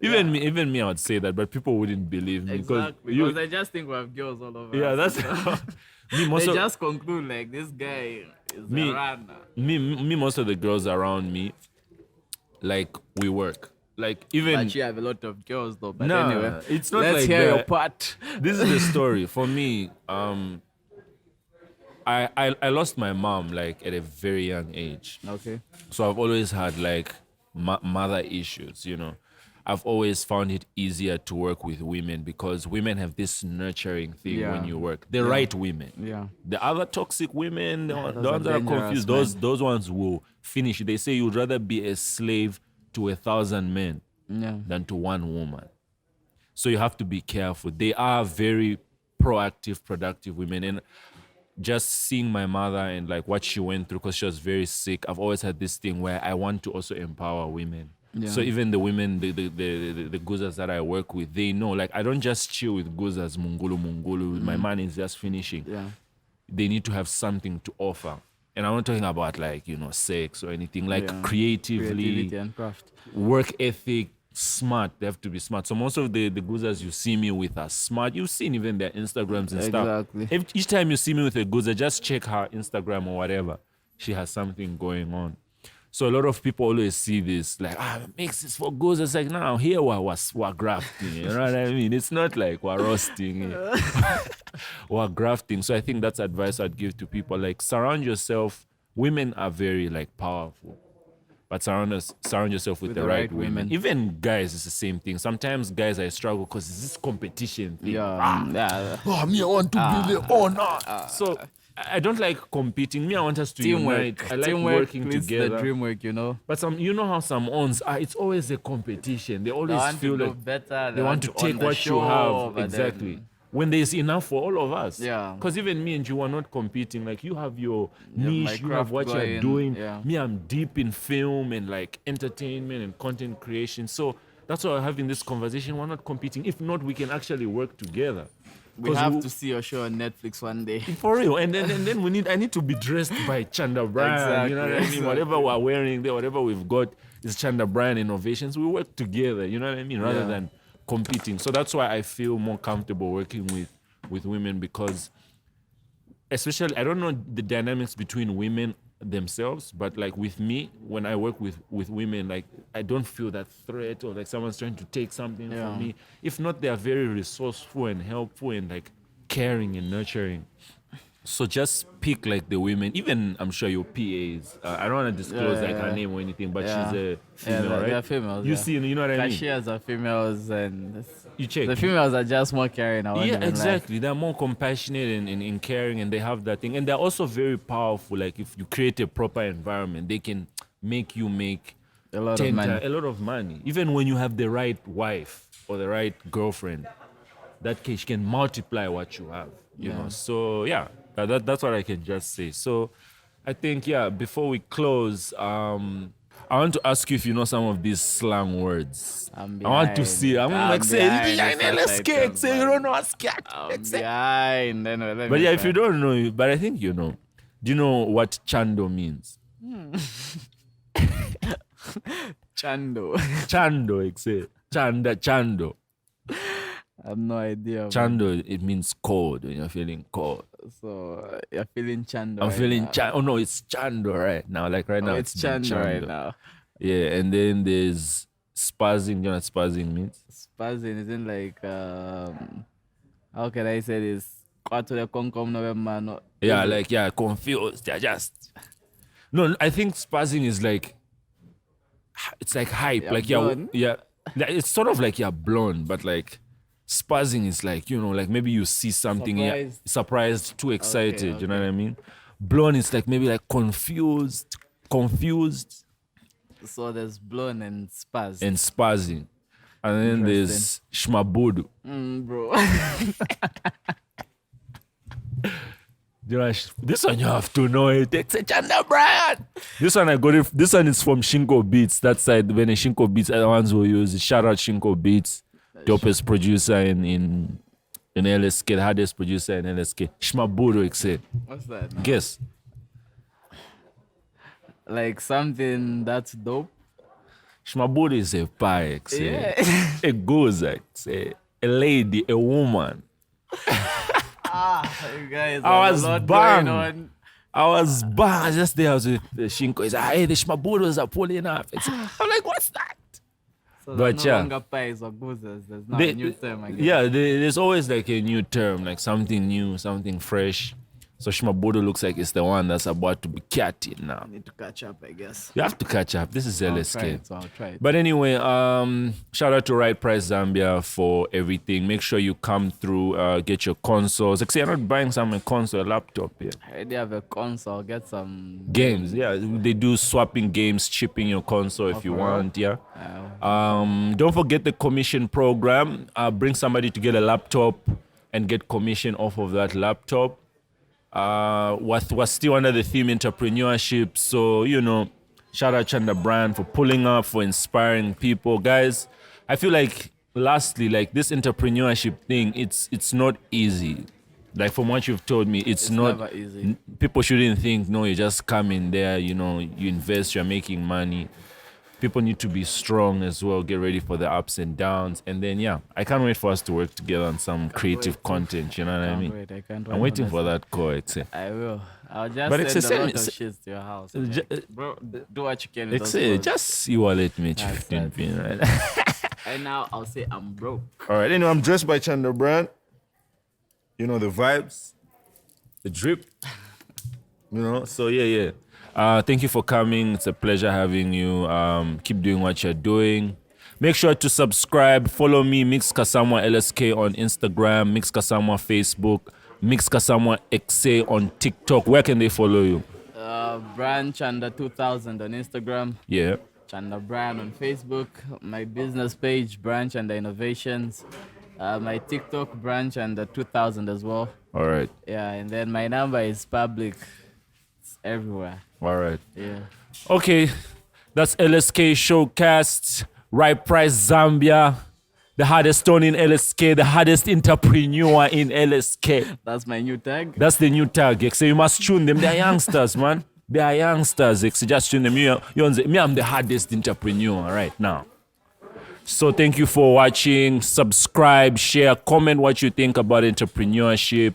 Even me, I would say that, but people wouldn't believe me exactly, you. because they just think we have girls all over. Yeah, us. that's me. Most They of just conclude like this guy is Me- a runner. me, most of the girls around me, like we work. Like even But you have a lot of girls though. But Nah, anyway, it's not let's like hear your that. part. This is the story for me. I lost my mom like at a very young age, Okay. so I've always had like mother issues. I've always found it easier to work with women because women have this nurturing thing Yeah. when you work. The right women. Yeah. The other toxic women, the those ones are that are dangerous, confused, man. those ones will finish. They say you'd rather be a slave to 1,000 men Yeah. than to one woman. So you have to be careful. They are very proactive, productive women. And just seeing my mother and like what she went through because she was very sick, I've always had this thing where I want to also empower women. Yeah. So even the women, the guzas that I work with, they know, like I don't just chill with guzas, mungulu. My man is just finishing. Yeah. They need to have something to offer. And I'm not talking about like, sex or anything, like Yeah. creatively, Creativity and craft. work ethic, smart. They have to be smart. So most of the guzas you see me with are smart. You've seen even their Instagrams and stuff. Exactly. Each time you see me with a guza, just check her Instagram or whatever. She has something going on. So a lot of people always see this like, makes this for guzas. It's like, now here we're grafting. You know what I mean? It's not like we're roasting. We're grafting. So I think that's advice I'd give to people. Like surround yourself. Women are very like powerful. But surround yourself with the right women. Even guys, it's the same thing. Sometimes guys, I struggle because it's this competition thing. Yeah. Me, I want to be the owner. So I don't like competing. Me, I want us to unite. Teamwork. I like Teamwork working leads together. the dream work, But you know how some owns are. It's always a competition. They always want feel to do like better. they want to own take the what you show, have. but Exactly. then- When there's enough for all of us. Yeah. Because even me and you are not competing. Like you have your You have my niche, you have craft what you're going, doing. yeah. Me, I'm deep in film and like entertainment and content creation. So that's why we're having this conversation. We're not competing. If not, we can actually work together. We 'Cause have to see your show on Netflix one day. For real. And then I need to be dressed by Chanda Brian. You know what I mean? Exactly. Whatever we're wearing there, whatever we've got is Chanda Brian Innovations. We work together, you know what I mean? Rather Yeah. than competing. So that's why I feel more comfortable working with women because especially I don't know the dynamics between women themselves, but like with me, when I work with women, like I don't feel that threat or like someone's trying to take something Yeah. from me. If not, they are very resourceful and helpful and like caring and nurturing. So just pick like the women, even I'm sure your PAs. I don't want to disclose like her name or anything, but Yeah. she's a female, right? They're females. You yeah. see, you know what I mean? Cashiers are females, and You check. the females are just more caring. Yeah, exactly. They're more compassionate and caring, and they have that thing. And they're also very powerful. Like if you create a proper environment, they can make you make A lot of money. a lot of money. Even when you have the right wife or the right girlfriend, that case can multiply what you have. You know. So yeah, that's what I can just say. So I think before we close, I want to ask you if you know some of these slang words. I want to see. I'm like say let's cake. Say you don't know what's cake. Behind. Then But yeah, if you don't know, but I think you know. Do you know what chando means? Chando. Chando, say. Chando. I have no idea. man. Chando, it means cold when you're feeling cold. So you're feeling Chanda. I'm right feeling now. Oh no, it's Chando right now. Like right Oh, now, it's been Chanda right now. Yeah, and then there's spazzing. You know what spazzing means? Spazzing isn't like how can I say this? Yeah, like confused. Yeah, just no. I think spazzing is like it's like hype. You're like blown? like, it's sort of like you're blown, but like spazzing is like like maybe you see something, you're surprised, too excited. You know what I mean? Blown is like maybe like confused. So there's blown and spaz. And spazzing. And then there's shmabudu. Bro. This one you have to know it. It's a Chanda Brian. This one I got it. This one is from Shinko Beats. That side when Shinko Beats are the ones who use it. Shout out Shinko Beats. Dopest producer in LSK, the hardest producer in LSK. Shmabudu except. What's that? now? Guess. Like something that's dope. Shmabudu is a pie, Yeah. a goose, a lady, a woman. You guys, I have was a lot bang. going on. I was bang. Just there, I was with the Shinko. He's like, hey, the Shmabudus are pulling up. I'm like, what's that? So But there's yeah. no longer pies or goozes. There's now They- a new term again. Yeah, there's always like a new term, like something new, something fresh. So Shmabudu looks like it's the one that's about to be catty now. I need to catch up, I guess. You have to catch up. This is I'll LSK. try it, so I'll try it. But anyway, shout out to Right Price Zambia for everything. Make sure you come through, get your consoles. Like, say you're not buying some console, a laptop here. I already have a console. Get some Games, yeah. They do swapping games, chipping your console if you for real? want, yeah. Don't forget the commission program. Bring somebody to get a laptop and get commission off of that laptop. We're still under the theme entrepreneurship. So, shout out Chanda Brand for pulling up, for inspiring people. Guys, I feel like lastly, like this entrepreneurship thing, it's not easy. Like from what you've told me, it's not never easy. People shouldn't think, no, you just come in there, you invest, you're making money. People need to be strong as well, get ready for the ups and downs. And then, yeah, I can't wait for us to work together on some creative content, you know what I mean? Wait, I can't wait. I'm waiting for honestly. that call, Exe. I will. I'll just But send send a me- lot of shit to your house. Ju- Bro, do what you can with those Exe, clothes. just see wallet me, That's 15 that. pin, right? And now I'll say I'm broke. All right, anyway, I'm dressed by Chanda Brand. You know the vibes, the drip. So yeah. Thank you for coming. It's a pleasure having you. Keep doing what you're doing. Make sure to subscribe. Follow me, Mix Kasamwa LSK on Instagram, Mix Kasamwa Facebook, Mix Kasamwa XA on TikTok. Where can they follow you? Brian Chanda 2000 on Instagram. Yeah. Chanda Brian on Facebook. My business page, Brian Chanda Innovations. My TikTok, Brian Chanda 2000 as well. All right. Yeah, and then my number is public. It's everywhere. All right. Yeah. Okay. That's LSK Showcast. Right Price Zambia. The hardest stone in LSK. The hardest entrepreneur in LSK. That's my new tag. That's the new tag. So you must tune them. They are youngsters, man. They are youngsters. So just tune them. Me, I'm the hardest entrepreneur right now. So thank you for watching. Subscribe, share, comment what you think about entrepreneurship.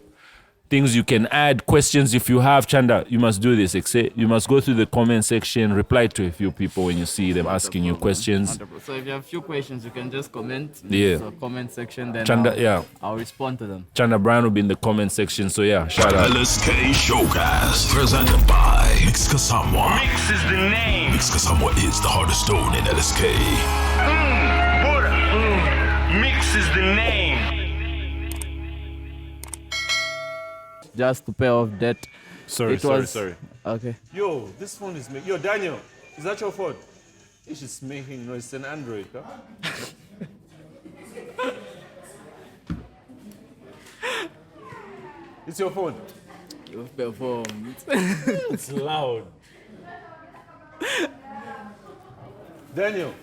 Things you can add, questions if you have. Chanda, you must do this. You must go through the comment section, reply to a few people when you see them asking you questions. So if you have a few questions, you can just comment. Yeah. So comment section, then Chanda, I'll respond to them. Chanda Brown will be in the comment section. So yeah, shout out. LSK Showcast, presented by Mix Kasamwa. Mix is the name. Mix Kasamwa is the hardest stone in LSK. Buddha. Mix is the name. Just to pay off debt. Sorry. Okay. Yo, this phone is making. Yo, Daniel, is that your phone? It's just making noise. It's an Android, huh? It's your phone. You've performed. It's loud. Daniel.